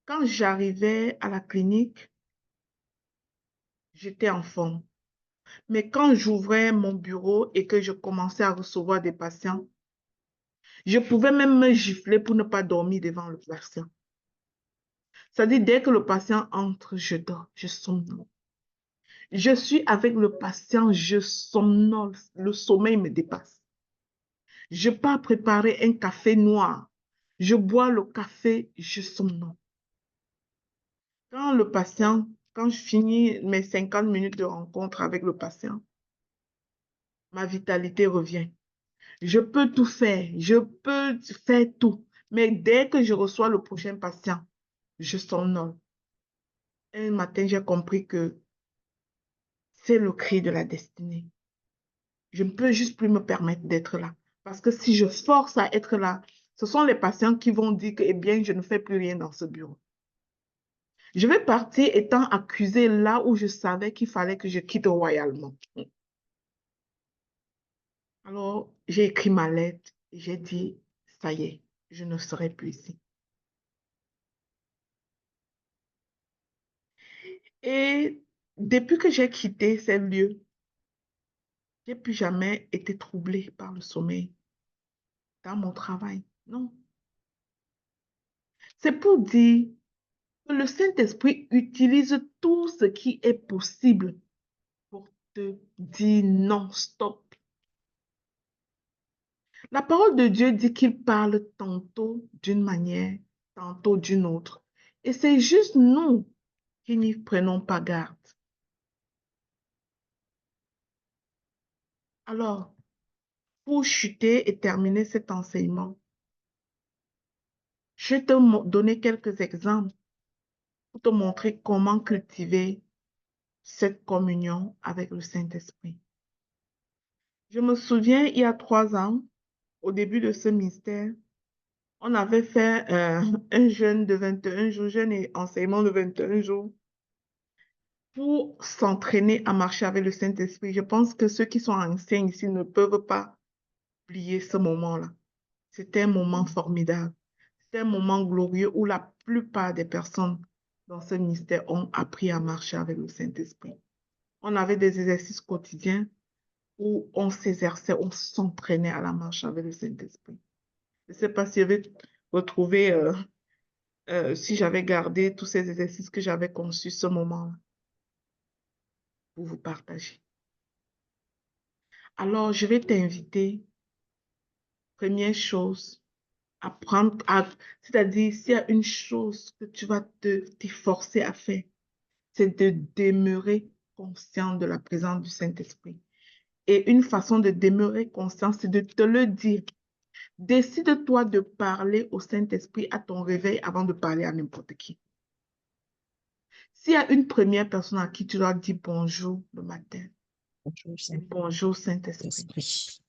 quand j'arrivais à la clinique, j'étais en forme. Mais quand j'ouvrais mon bureau et que je commençais à recevoir des patients, je pouvais même me gifler pour ne pas dormir devant le patient. C'est-à-dire, dès que le patient entre, je dors, je somnole. Je suis avec le patient, je somnole, le sommeil me dépasse. Je pars préparer un café noir. Je bois le café, je somnole. Quand je finis mes 50 minutes de rencontre avec le patient, ma vitalité revient. Je peux tout faire, je peux faire tout. Mais dès que je reçois le prochain patient, je somnole. Un matin, j'ai compris que c'est le cri de la destinée. Je ne peux juste plus me permettre d'être là. Parce que si je force à être là, ce sont les patients qui vont dire que, eh bien, je ne fais plus rien dans ce bureau. Je vais partir étant accusée là où je savais qu'il fallait que je quitte royalement. Alors, j'ai écrit ma lettre et j'ai dit, ça y est, je ne serai plus ici. Et depuis que j'ai quitté ces lieux, je n'ai plus jamais été troublée par le sommeil dans mon travail. Non. C'est pour dire que le Saint-Esprit utilise tout ce qui est possible pour te dire non, stop. La parole de Dieu dit qu'il parle tantôt d'une manière, tantôt d'une autre. Et c'est juste nous qui n'y prenons pas garde. Alors, pour chuter et terminer cet enseignement, je vais te donner quelques exemples pour te montrer comment cultiver cette communion avec le Saint-Esprit. Je me souviens, il y a 3 ans, au début de ce mystère, on avait fait un jeûne de 21 jours, jeûne et enseignement de 21 jours pour s'entraîner à marcher avec le Saint-Esprit. Je pense que ceux qui sont anciens ici ne peuvent pas oublier ce moment-là. C'était un moment formidable. C'était un moment glorieux où la plupart des personnes dans ce ministère ont appris à marcher avec le Saint-Esprit. On avait des exercices quotidiens où on s'exerçait, on s'entraînait à la marche avec le Saint-Esprit. Je ne sais pas si j'avais retrouvé, si j'avais gardé tous ces exercices que j'avais conçus ce moment-là pour vous partager. Alors, je vais t'inviter, première chose, c'est-à-dire s'il y a une chose que tu vas t'efforcer à faire, c'est de demeurer conscient de la présence du Saint-Esprit. Et une façon de demeurer conscient, c'est de te le dire. Décide-toi de parler au Saint-Esprit à ton réveil avant de parler à n'importe qui. S'il y a une première personne à qui tu dois dire bonjour le matin, Bonjour, c'est bonjour Saint-Esprit. Saint-Esprit.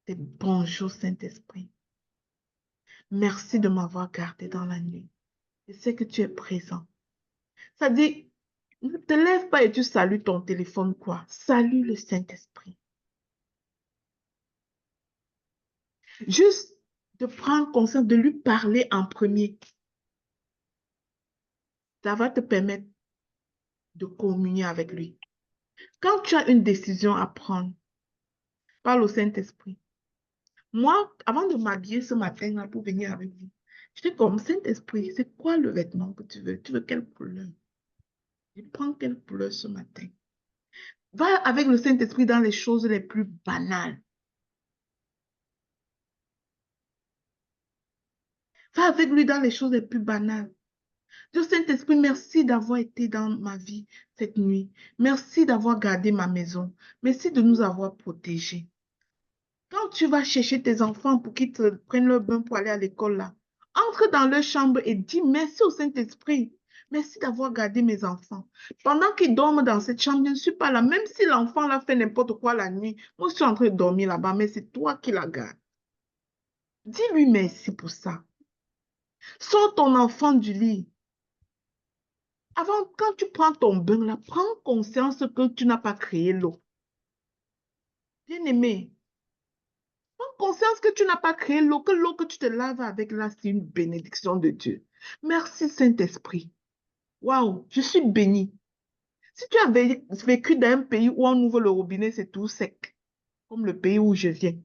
C'est bonjour Saint-Esprit. Merci de m'avoir gardé dans la nuit. Je sais que tu es présent. Ça dit, ne te lève pas et tu salues ton téléphone, quoi. Salue le Saint-Esprit. Juste de prendre conscience, de lui parler en premier. Ça va te permettre de communier avec lui. Quand tu as une décision à prendre, parle au Saint-Esprit. Moi, avant de m'habiller ce matin pour venir avec vous, j'étais comme Saint-Esprit, c'est quoi le vêtement que tu veux? Tu veux quelle couleur? Je prends quelle couleur ce matin? Va avec le Saint-Esprit dans les choses les plus banales. Va avec lui dans les choses les plus banales. Dieu Saint-Esprit, merci d'avoir été dans ma vie cette nuit. Merci d'avoir gardé ma maison. Merci de nous avoir protégés. Quand tu vas chercher tes enfants pour qu'ils te prennent leur bain pour aller à l'école, là, entre dans leur chambre et dis merci au Saint-Esprit. Merci d'avoir gardé mes enfants. Pendant qu'ils dorment dans cette chambre, je ne suis pas là. Même si l'enfant l'a fait n'importe quoi la nuit, moi, je suis en train de dormir là-bas, mais c'est toi qui la gardes. Dis-lui merci pour ça. Sors ton enfant du lit. Avant, quand tu prends ton bain, là, prends conscience que tu n'as pas créé l'eau. Bien-aimé, prends conscience que tu n'as pas créé l'eau, que l'eau que tu te laves avec là, c'est une bénédiction de Dieu. Merci Saint-Esprit. Waouh, je suis bénie. Si tu avais vécu dans un pays où on ouvre le robinet, c'est tout sec, comme le pays où je viens,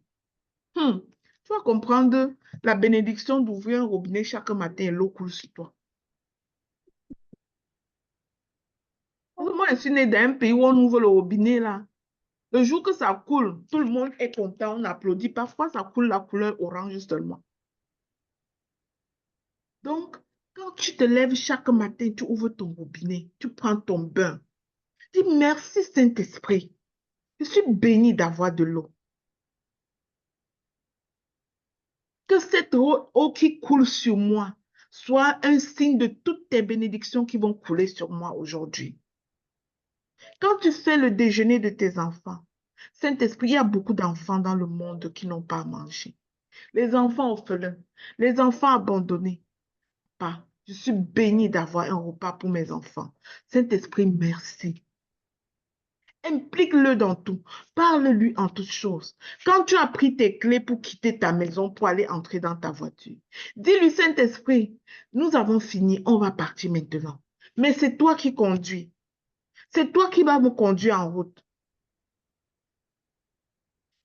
tu vas comprendre la bénédiction d'ouvrir un robinet chaque matin et l'eau coule sur toi. Moi, je suis née dans un pays où on ouvre le robinet là. Le jour que ça coule, tout le monde est content, on applaudit. Parfois, ça coule la couleur orange seulement. Donc, quand tu te lèves chaque matin, tu ouvres ton robinet, tu prends ton bain. Dis merci Saint-Esprit. Je suis bénie d'avoir de l'eau. Que cette eau qui coule sur moi soit un signe de toutes tes bénédictions qui vont couler sur moi aujourd'hui. Quand tu fais le déjeuner de tes enfants, Saint-Esprit, il y a beaucoup d'enfants dans le monde qui n'ont pas à manger. Les enfants orphelins, les enfants abandonnés. Pas. Je suis bénie d'avoir un repas pour mes enfants. Saint-Esprit, merci. Implique-le dans tout. Parle-lui en toutes choses. Quand tu as pris tes clés pour quitter ta maison, pour aller entrer dans ta voiture, dis-lui, Saint-Esprit, nous avons fini, on va partir maintenant. Mais c'est toi qui conduis. C'est toi qui vas me conduire en route.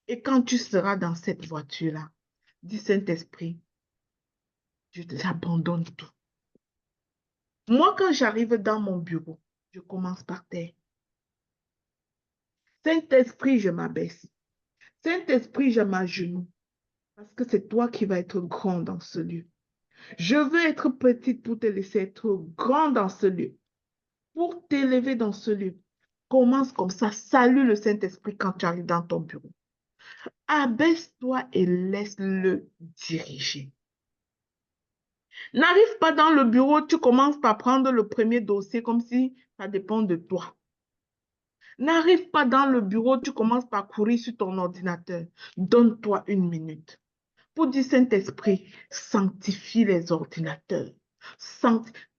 Et quand tu seras dans cette voiture-là, dis, Saint-Esprit, je t'abandonne tout. Moi, quand j'arrive dans mon bureau, je commence par terre. Saint-Esprit, je m'abaisse. Saint-Esprit, je m'agenouille. Parce que c'est toi qui vas être grand dans ce lieu. Je veux être petite pour te laisser être grand dans ce lieu. Pour t'élever dans ce lieu. Commence comme ça. Salue le Saint-Esprit quand tu arrives dans ton bureau. Abaisse-toi et laisse-le diriger. N'arrive pas dans le bureau, tu commences par prendre le premier dossier comme si ça dépend de toi. N'arrive pas dans le bureau, tu commences par courir sur ton ordinateur. Donne-toi une minute. Pour dire Saint-Esprit, sanctifie les ordinateurs.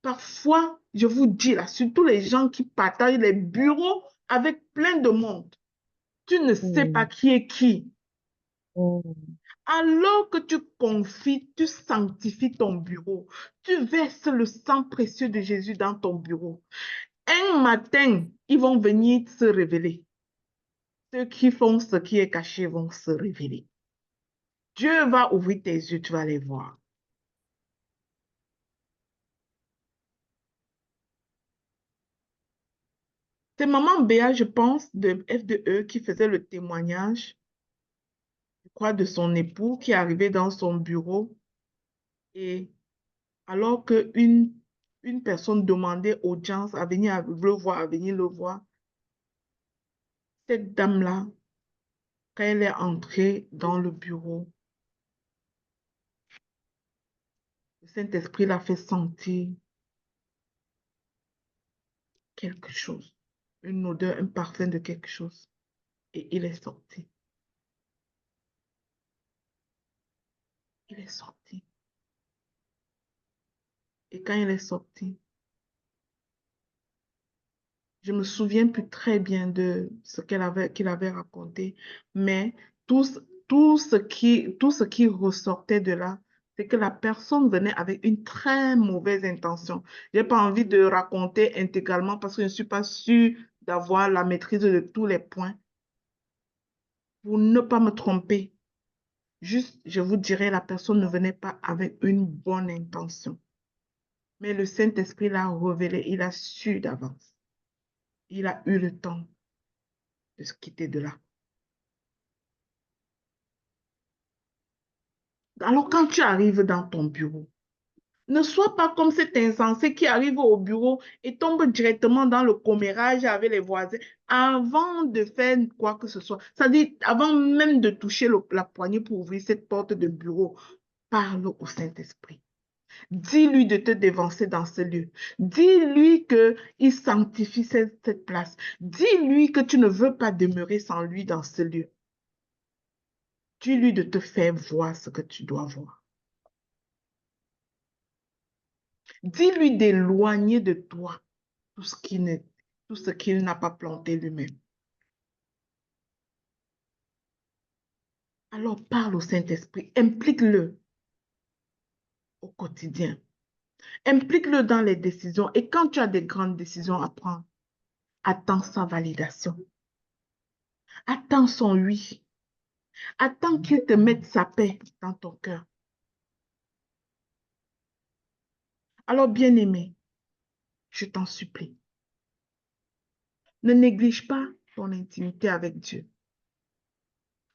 Parfois, je vous dis là, surtout les gens qui partagent les bureaux avec plein de monde, tu ne sais pas qui est qui. Alors que tu confies, tu sanctifies ton bureau, tu verses le sang précieux de Jésus dans ton bureau. Un matin, ils vont venir se révéler. Ceux qui font ce qui est caché vont se révéler. Dieu va ouvrir tes yeux, tu vas les voir. C'est maman Béa, je pense, de F2E qui faisait le témoignage, je crois, de son époux qui est arrivé dans son bureau et alors une personne demandait audience à venir le voir, à venir le voir, cette dame-là, quand elle est entrée dans le bureau, le Saint-Esprit l'a fait sentir quelque chose, une odeur, un parfum de quelque chose. Et il est sorti. Il est sorti. Et quand il est sorti, je me souviens plus très bien de ce qu'il avait raconté, mais tout, tout ce qui ressortait de là, c'est que la personne venait avec une très mauvaise intention. Je n'ai pas envie de raconter intégralement parce que je ne suis pas sûre d'avoir la maîtrise de tous les points. Pour ne pas me tromper, juste, je vous dirais, la personne ne venait pas avec une bonne intention. Mais le Saint-Esprit l'a révélé, il a su d'avance. Il a eu le temps de se quitter de là. Alors, quand tu arrives dans ton bureau, Ne sois pas comme cet insensé qui arrive au bureau et tombe directement dans le commérage avec les voisins avant de faire quoi que ce soit. C'est-à-dire, avant même de toucher la poignée pour ouvrir cette porte de bureau, parle au Saint-Esprit. Dis-lui de te dévancer dans ce lieu. Dis-lui qu'il sanctifie cette place. Dis-lui que tu ne veux pas demeurer sans lui dans ce lieu. Dis-lui de te faire voir ce que tu dois voir. Dis-lui d'éloigner de toi tout ce qu'il n'a pas planté lui-même. Alors parle au Saint-Esprit, implique-le au quotidien. Implique-le dans les décisions. Et quand tu as des grandes décisions à prendre, attends sa validation. Attends son oui. Attends qu'il te mette sa paix dans ton cœur. Alors, bien-aimé, je t'en supplie, ne néglige pas ton intimité avec Dieu.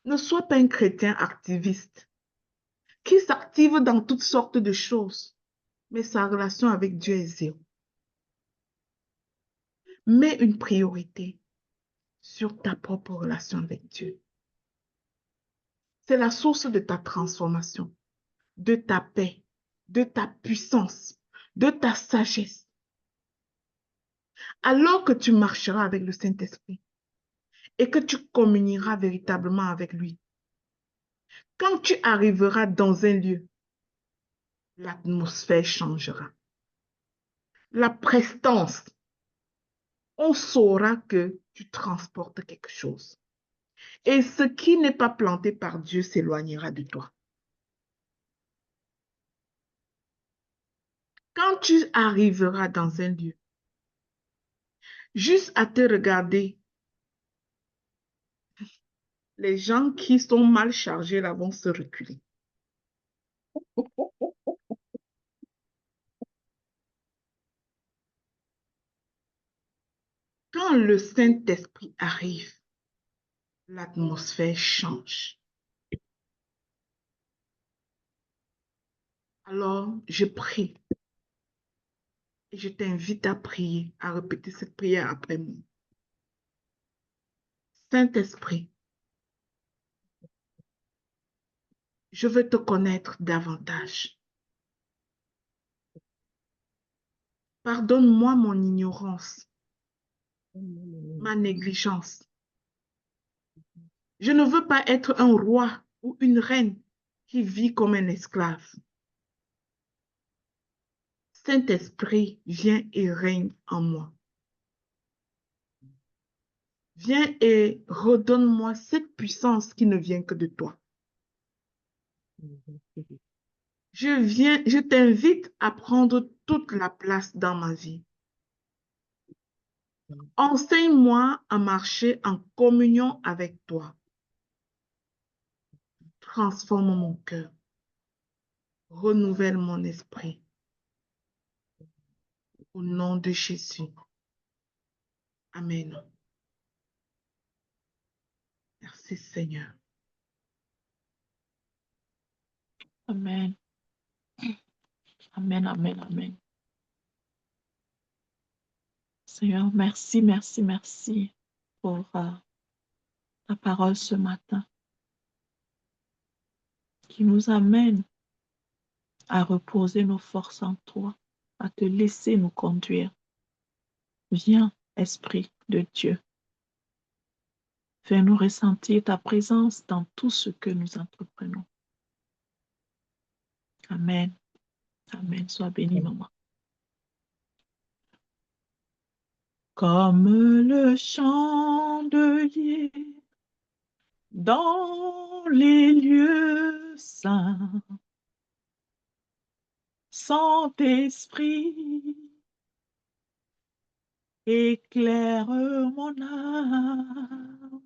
Ne sois pas un chrétien activiste qui s'active dans toutes sortes de choses, mais sa relation avec Dieu est zéro. Mets une priorité sur ta propre relation avec Dieu. C'est la source de ta transformation, de ta paix, de ta puissance, de ta sagesse. Alors que tu marcheras avec le Saint-Esprit et que tu communieras véritablement avec lui, quand tu arriveras dans un lieu, l'atmosphère changera. La prestance, on saura que tu transportes quelque chose. Et ce qui n'est pas planté par Dieu s'éloignera de toi. Quand tu arriveras dans un lieu, juste à te regarder, les gens qui sont mal chargés là vont se reculer. Quand le Saint-Esprit arrive, l'atmosphère change. Alors, je prie et je t'invite à prier, à répéter cette prière après moi. Saint-Esprit, je veux te connaître davantage. Pardonne-moi mon ignorance, ma négligence. Je ne veux pas être un roi ou une reine qui vit comme un esclave. Saint-Esprit, viens et règne en moi. Viens et redonne-moi cette puissance qui ne vient que de toi. Je t'invite à prendre toute la place dans ma vie. Enseigne-moi à marcher en communion avec toi. Transforme mon cœur. Renouvelle mon esprit. Au nom de Jésus. Amen. Merci Seigneur. Amen. Amen, amen, amen. Seigneur, merci, merci, merci pour ta parole ce matin qui nous amène à reposer nos forces en toi, à te laisser nous conduire. Viens, Esprit de Dieu. Fais-nous ressentir ta présence dans tout ce que nous entreprenons. Amen. Amen. Sois béni, maman. Comme le chandelier dans les lieux saints, Saint-Esprit, éclaire mon âme,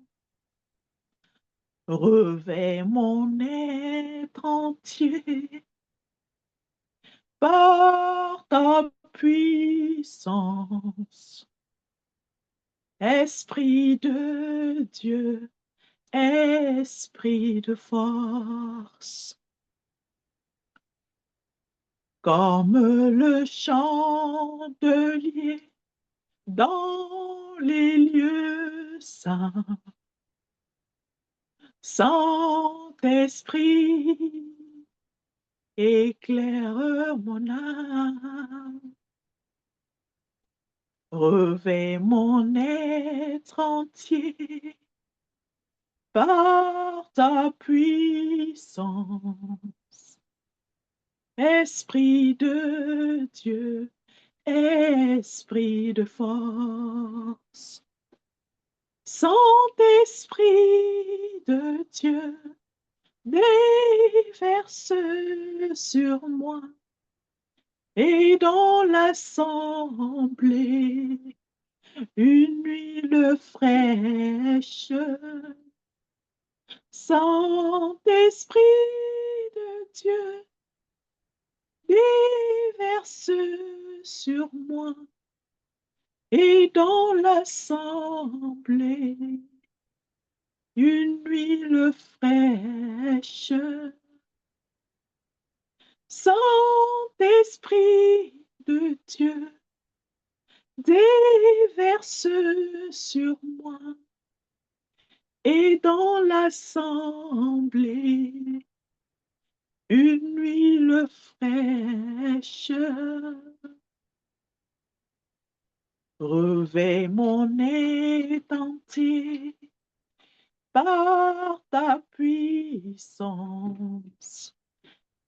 revêt mon être entier par ta puissance. Esprit de Dieu, esprit de force, comme le chandelier dans les lieux saints. Saint-Esprit, éclaire mon âme, revêt mon être entier par ta puissance. Esprit de Dieu, esprit de force, Saint-Esprit de Dieu, déverse sur moi et dans l'assemblée une huile fraîche. Saint-Esprit de Dieu, déverse sur moi et dans l'assemblée une huile fraîche. Saint-Esprit de Dieu, déverse sur moi et dans l'assemblée une huile fraîche. Revêt mon être entier par ta puissance.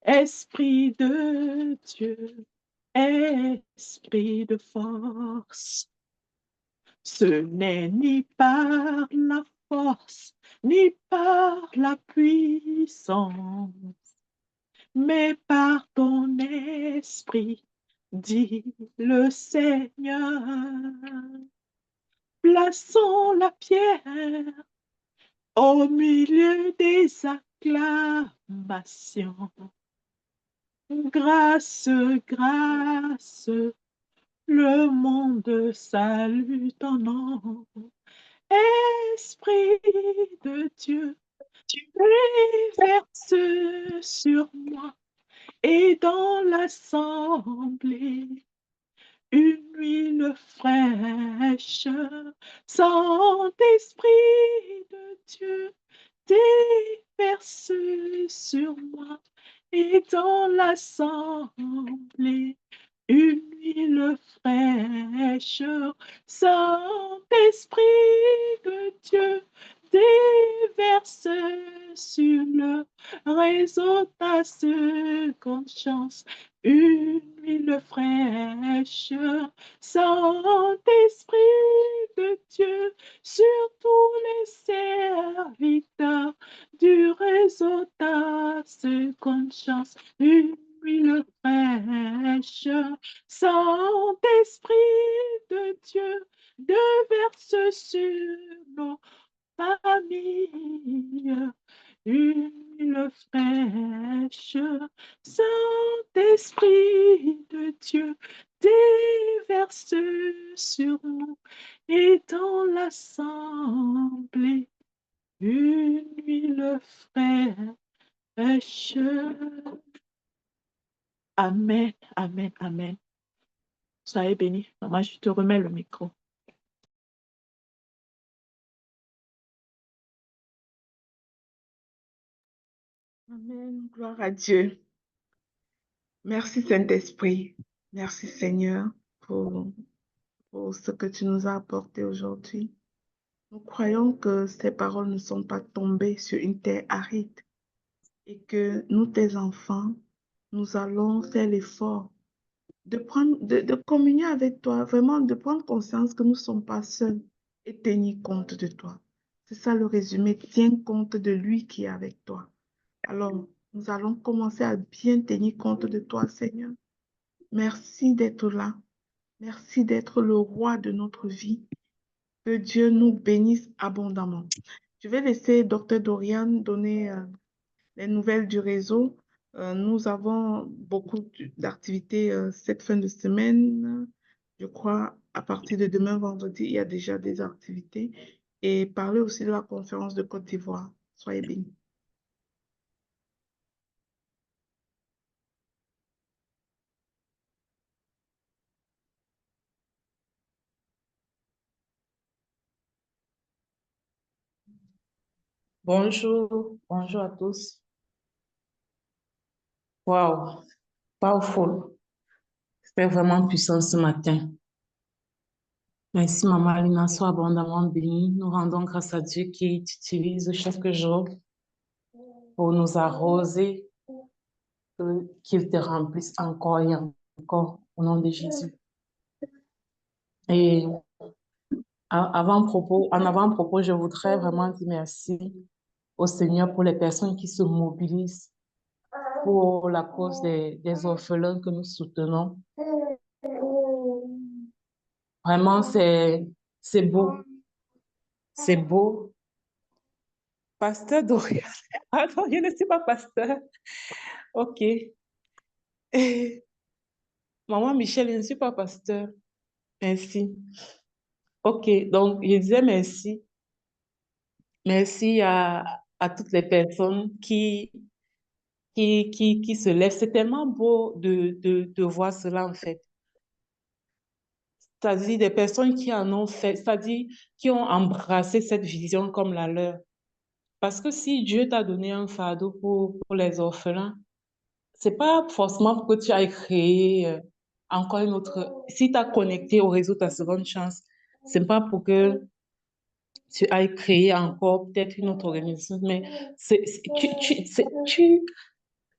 Esprit de Dieu, esprit de force, ce n'est ni par la force, ni par la puissance, mais par ton esprit, dit le Seigneur. Plaçons la pierre au milieu des acclamations. Grâce, grâce, le monde salue ton nom. Esprit de Dieu, déverse sur moi et dans l'assemblée une huile fraîche. Saint-Esprit de Dieu, déverse sur moi et dans l'assemblée une huile fraîche. Saint-Esprit de Dieu, déverse sur le réseau ta seconde chance une huile fraîche. Saint-Esprit de Dieu, sur tous les serviteurs du réseau ta seconde chance une huile fraîche. Saint-Esprit de Dieu, déverse sur nos familles une huile fraîche. Saint-Esprit de Dieu, déverse sur nous et dans l'assemblée une huile fraîche. Amen, amen, amen. Soyez bénis. Maman, je te remets le micro. Amen. Gloire à Dieu. Merci Saint-Esprit. Merci Seigneur pour ce que tu nous as apporté aujourd'hui. Nous croyons que ces paroles ne sont pas tombées sur une terre aride et que nous, tes enfants, nous allons faire l'effort de communier avec toi, vraiment de prendre conscience que nous ne sommes pas seuls et tenir compte de toi. C'est ça le résumé. Tiens compte de lui qui est avec toi. Alors, nous allons commencer à bien tenir compte de toi, Seigneur. Merci d'être là. Merci d'être le roi de notre vie. Que Dieu nous bénisse abondamment. Je vais laisser Dr. Dorian donner les nouvelles du réseau. Nous avons beaucoup d'activités cette fin de semaine. Je crois à partir de demain vendredi, il y a déjà des activités. Et parler aussi de la conférence de Côte d'Ivoire. Soyez bénis. Bonjour, bonjour à tous. Waouh, powerful. C'était vraiment puissant ce matin. Merci, Maman Alina, sois abondamment bénie. Nous rendons grâce à Dieu qui t'utilise chaque jour pour nous arroser, qu'il te remplisse encore et encore au nom de Jésus. Et en avant-propos, je voudrais vraiment dire merci au Seigneur pour les personnes qui se mobilisent pour la cause des orphelins que nous soutenons. Vraiment, c'est beau. C'est beau. Pasteur Dorian. Ah non, je ne suis pas pasteur. OK. Maman Michel, je ne suis pas pasteur. Merci. OK, donc je disais merci. Merci à toutes les personnes qui se lèvent. C'est tellement beau de voir cela en fait. C'est-à-dire des personnes qui en ont fait, c'est-à-dire qui ont embrassé cette vision comme la leur. Parce que si Dieu t'a donné un fardeau pour les orphelins, c'est pas forcément pour que tu ailles créer encore une autre. Si tu as connecté au réseau Ta Seconde Chance, c'est pas pour que tu ailles créer encore peut-être une autre organisation, mais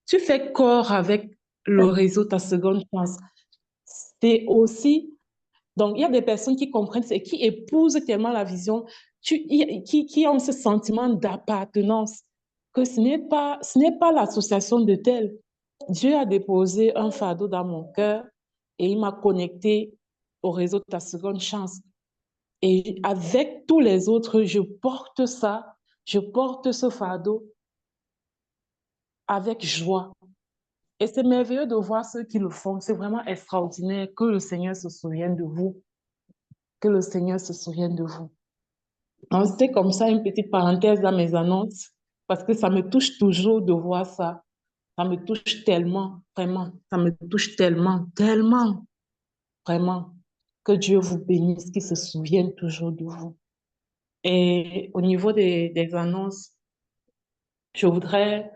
tu fais corps avec le réseau Ta Seconde Chance. C'est aussi. Donc, il y a des personnes qui comprennent, qui épousent tellement la vision, qui ont ce sentiment d'appartenance, que ce n'est pas l'association de tels. Dieu a déposé un fardeau dans mon cœur et il m'a connecté au réseau de Ta Seconde Chance. Et avec tous les autres, je porte ce fardeau avec joie. Et c'est merveilleux de voir ceux qui le font. C'est vraiment extraordinaire que le Seigneur se souvienne de vous. Que le Seigneur se souvienne de vous. Donc, c'était comme ça une petite parenthèse dans mes annonces, parce que ça me touche toujours de voir ça. Ça me touche tellement, vraiment. Ça me touche tellement, tellement, vraiment. Que Dieu vous bénisse, qu'il se souvienne toujours de vous. Et au niveau des annonces, je voudrais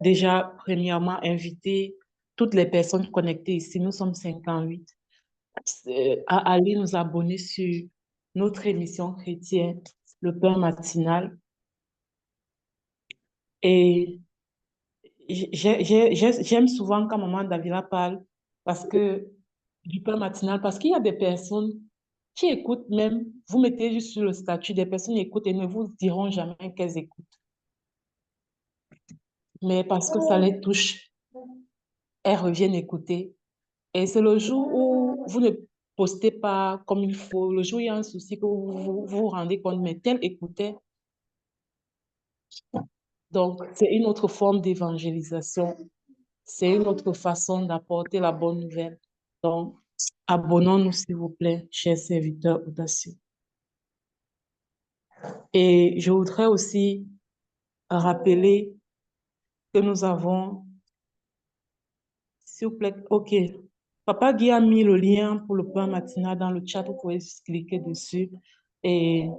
déjà, premièrement, inviter toutes les personnes connectées ici. Nous sommes 58. À aller nous abonner sur notre émission chrétienne, le pain matinal. Et j'aime souvent quand Maman Davila parle parce que, du pain matinal, parce qu'il y a des personnes qui écoutent même, vous mettez juste sur le statut, des personnes écoutent et ne vous diront jamais qu'elles écoutent. Mais parce que ça les touche, elles reviennent écouter. Et c'est le jour où vous ne postez pas comme il faut, le jour où il y a un souci que vous rendez compte, mais tel écoutait. Donc, c'est une autre forme d'évangélisation. C'est une autre façon d'apporter la bonne nouvelle. Donc, abonnons-nous, s'il vous plaît, chers serviteurs audacieux. Et je voudrais aussi rappeler que nous avons, s'il vous plaît, OK. Papa Guy a mis le lien pour le pain matinal dans le chat, vous pouvez juste cliquer dessus. Et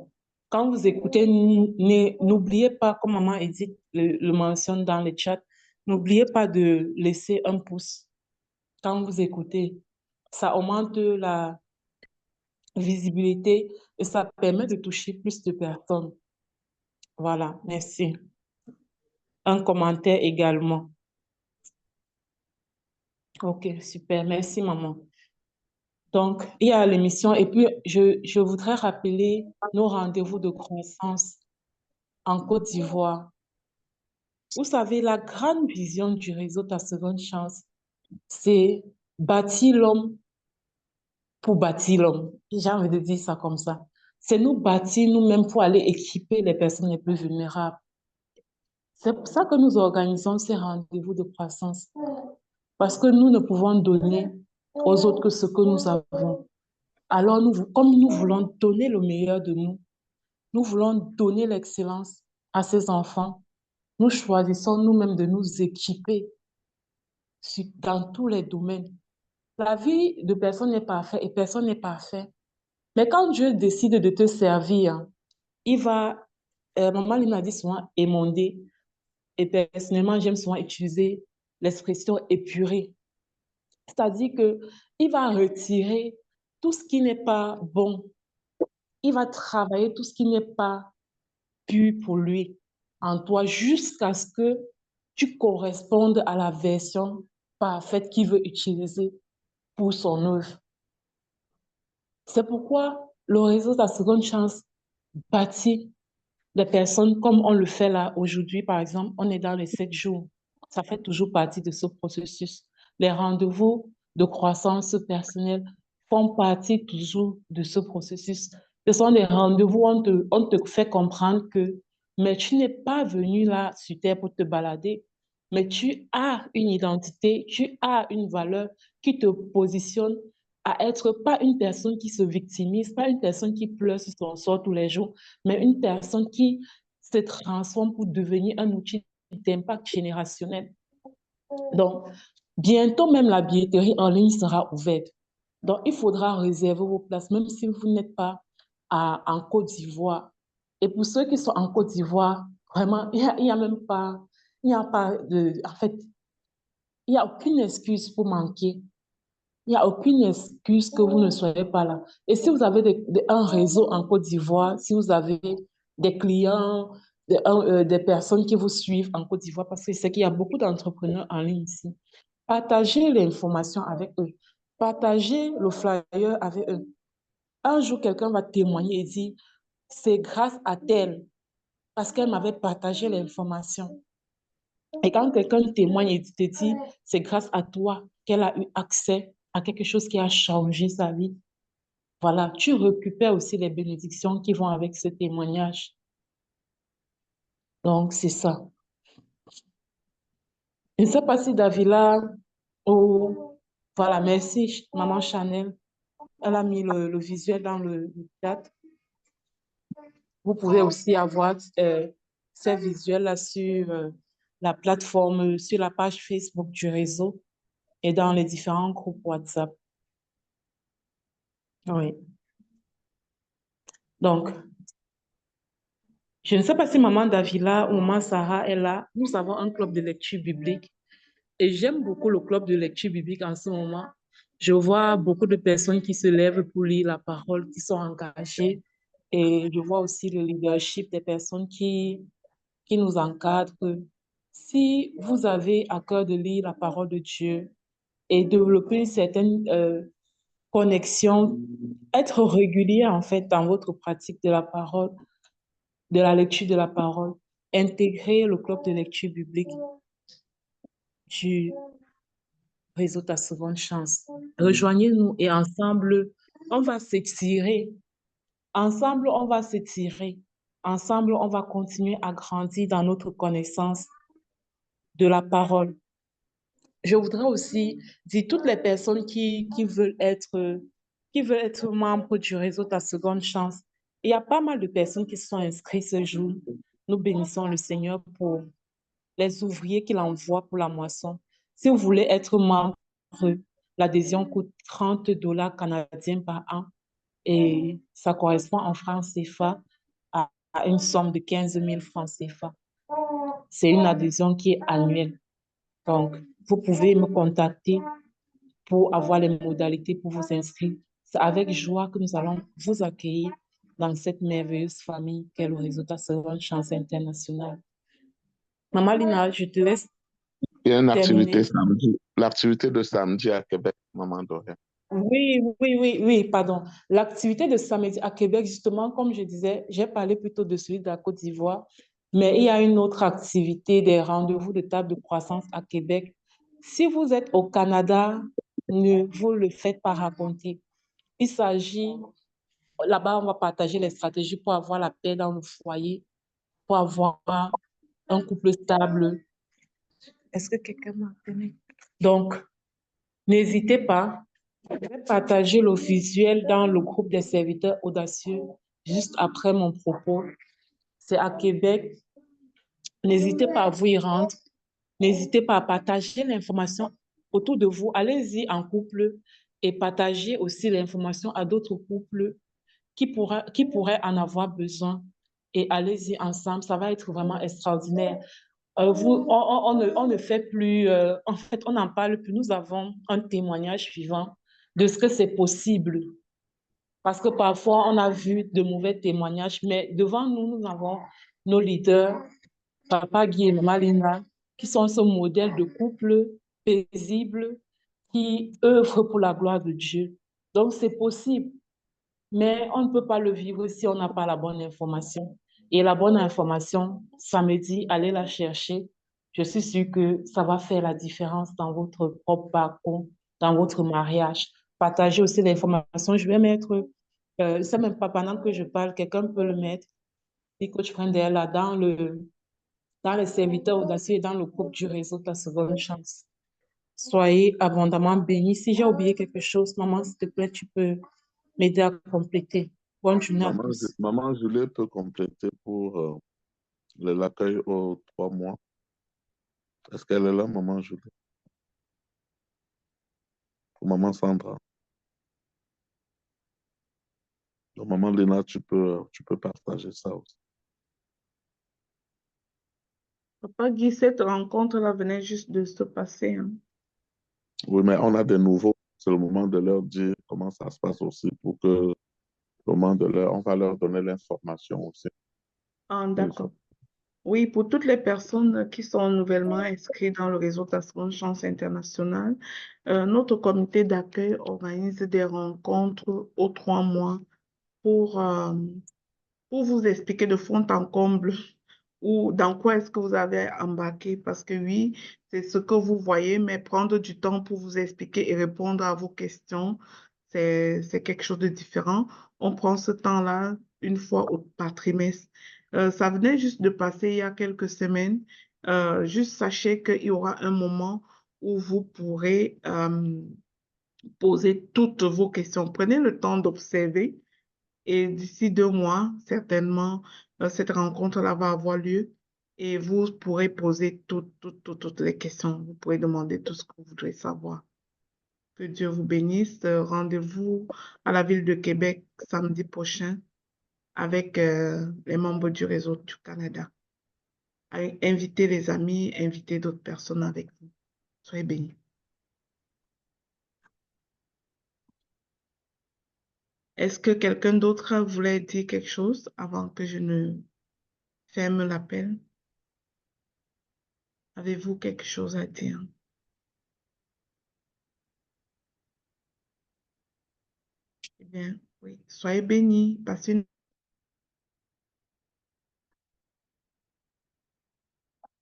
quand vous écoutez, n'oubliez pas, comme Maman Edith le mentionne dans le chat, n'oubliez pas de laisser un pouce quand vous écoutez. Ça augmente la visibilité et ça permet de toucher plus de personnes. Voilà, merci. Un commentaire également. OK, super. Merci, Maman. Donc, il y a l'émission et puis je voudrais rappeler nos rendez-vous de croissance en Côte d'Ivoire. Vous savez, la grande vision du réseau Ta Seconde Chance, c'est bâtir l'homme pour bâtir l'homme. J'ai envie de dire ça comme ça. C'est nous bâtir nous-mêmes pour aller équiper les personnes les plus vulnérables. C'est pour ça que nous organisons ces rendez-vous de croissance. Parce que nous ne pouvons donner aux autres que ce que nous avons. Alors, comme nous voulons donner le meilleur de nous, nous voulons donner l'excellence à ces enfants, nous choisissons nous-mêmes de nous équiper dans tous les domaines. La vie de personne n'est parfaite et personne n'est parfait. Mais quand Dieu décide de te servir, il va Maman Lina dit souvent émondé. Et personnellement, j'aime souvent utiliser l'expression épuré. C'est-à-dire qu'il va retirer tout ce qui n'est pas bon. Il va travailler tout ce qui n'est pas pur pour lui en toi jusqu'à ce que tu correspondes à la version parfaite qu'il veut utiliser pour son œuvre. C'est pourquoi le réseau de la seconde chance bâtit des personnes comme on le fait là aujourd'hui, par exemple, on est dans les 7 jours. Ça fait toujours partie de ce processus. Les rendez-vous de croissance personnelle font partie toujours de ce processus. Ce sont des rendez-vous où on te fait comprendre que, mais tu n'es pas venu là sur Terre pour te balader, mais tu as une identité, tu as une valeur qui te positionne à être pas une personne qui se victimise, pas une personne qui pleure sur son sort tous les jours, mais une personne qui se transforme pour devenir un outil d'impact générationnel. Donc, bientôt même la billetterie en ligne sera ouverte. Donc, il faudra réserver vos places, même si vous n'êtes pas en Côte d'Ivoire. Et pour ceux qui sont en Côte d'Ivoire, vraiment, il n'y a même pas, il n'y a pas de, en fait, il n'y a aucune excuse pour manquer. Il n'y a aucune excuse que vous ne soyez pas là. Et si vous avez un réseau en Côte d'Ivoire, si vous avez des clients, des personnes qui vous suivent en Côte d'Ivoire, parce que c'est qu'il y a beaucoup d'entrepreneurs en ligne ici, partagez l'information avec eux. Partagez le flyer avec eux. Un jour, quelqu'un va témoigner et dire, c'est grâce à telle, parce qu'elle m'avait partagé l'information. Et quand quelqu'un témoigne et te dit, c'est grâce à toi qu'elle a eu accès à quelque chose qui a changé sa vie, voilà, tu récupères aussi les bénédictions qui vont avec ce témoignage. Donc, c'est ça. Je ne sais pas si Davila, ou voilà, merci, Maman Chanel. Elle a mis le visuel dans le chat. Vous pouvez aussi avoir ces visuels-là sur la plateforme, sur la page Facebook du réseau et dans les différents groupes WhatsApp. Oui. Donc, je ne sais pas si Maman Davila ou Maman Sarah est là. Nous avons un club de lecture biblique et j'aime beaucoup le club de lecture biblique en ce moment. Je vois beaucoup de personnes qui se lèvent pour lire la parole, qui sont engagées et je vois aussi le leadership des personnes qui nous encadrent. Si vous avez à cœur de lire la parole de Dieu et développer une certaine connexion, être régulier en fait dans votre pratique de la parole, de la lecture de la parole, intégrer le club de lecture biblique du réseau Ta Seconde Chance. Rejoignez-nous et ensemble, on va s'étirer. Ensemble, on va s'étirer. Ensemble, on va continuer à grandir dans notre connaissance de la parole. Je voudrais aussi dire toutes les personnes qui veulent être membres du réseau Ta Seconde Chance. Il y a pas mal de personnes qui se sont inscrites ce jour. Nous bénissons le Seigneur pour les ouvriers qu'il envoie pour la moisson. Si vous voulez être membre, l'adhésion coûte 30 dollars canadiens par an et ça correspond en francs CFA à une somme de 15 000 francs CFA. C'est une adhésion qui est annuelle. Donc, vous pouvez me contacter pour avoir les modalités pour vous inscrire. C'est avec joie que nous allons vous accueillir dans cette merveilleuse famille qu'est le réseau Ta Seconde Chance Internationale. Maman Lina, je te laisse Il y a une terminer. activité samedi, l'activité de samedi à Québec, Maman Dorian. Oui, pardon. L'activité de samedi à Québec, justement, comme je disais, j'ai parlé plutôt de celui de la Côte d'Ivoire, mais il y a une autre activité, des rendez-vous de table de croissance à Québec. Si vous êtes au Canada, ne vous le faites pas raconter. Il s'agit, là-bas, on va partager les stratégies pour avoir la paix dans le foyer, pour avoir un couple stable. Est-ce que quelqu'un m'a appelé? Donc, n'hésitez pas. Je vais partager le visuel dans le groupe des serviteurs audacieux juste après mon propos. C'est à Québec. N'hésitez pas à vous y rendre. N'hésitez pas à partager l'information autour de vous. Allez-y en couple et partagez aussi l'information à d'autres couples qui pourraient en avoir besoin. et allez-y ensemble, ça va être vraiment extraordinaire. On ne fait plus, en fait, on n'en parle plus. Nous avons un témoignage vivant de ce que c'est possible. Parce que parfois, on a vu de mauvais témoignages, mais devant nous, nous avons nos leaders, Papa Guy et Maman Lina, qui sont ce modèle de couple paisible qui œuvre pour la gloire de Dieu. Donc, c'est possible, mais on ne peut pas le vivre si on n'a pas la bonne information. Et la bonne information, samedi, allez la chercher. Je suis sûre que ça va faire la différence dans votre propre parcours, dans votre mariage. Partagez aussi l'information. Je vais mettre, c'est même pas pendant que je parle, quelqu'un peut le mettre. Et que je prenne là dans les serviteurs audacieux et dans le groupe du réseau de la seconde chance. Soyez abondamment bénis. Si j'ai oublié quelque chose, maman, s'il te plaît, tu peux m'aider à compléter. Bonne journée à tous. Maman Julie peut compléter pour l'accueil aux 3 mois. Est-ce qu'elle est là, maman Julie? Ou maman Sandra? Donc, maman Lina, tu peux partager ça aussi. Papa Guy, cette rencontre-là venait juste de se passer, hein. Oui, mais on a des nouveaux. C'est le moment de leur dire comment ça se passe aussi pour que le moment de leur, on va leur donner l'information aussi. Ah, d'accord. Oui, pour toutes les personnes qui sont nouvellement inscrites dans le réseau de la Seconde Chance internationale, notre comité d'accueil organise des rencontres aux 3 mois pour, euh, pour vous expliquer de fond en comble ou dans quoi est-ce que vous avez embarqué. Parce que oui, c'est ce que vous voyez, mais prendre du temps pour vous expliquer et répondre à vos questions, c'est quelque chose de différent. On prend ce temps-là une fois par trimestre. Ça venait juste de passer il y a quelques semaines. Juste sachez qu'il y aura un moment où vous pourrez poser toutes vos questions. Prenez le temps d'observer et d'ici 2 mois, certainement, cette rencontre-là va avoir lieu et vous pourrez poser toutes les questions. Vous pourrez demander tout ce que vous voudrez savoir. Que Dieu vous bénisse. Rendez-vous à la ville de Québec samedi prochain avec les membres du réseau du Canada. Invitez les amis, invitez d'autres personnes avec vous. Soyez bénis. Est-ce que quelqu'un d'autre voulait dire quelque chose avant que je ne ferme l'appel? Avez-vous quelque chose à dire? Eh bien, oui. Soyez bénis. Passez une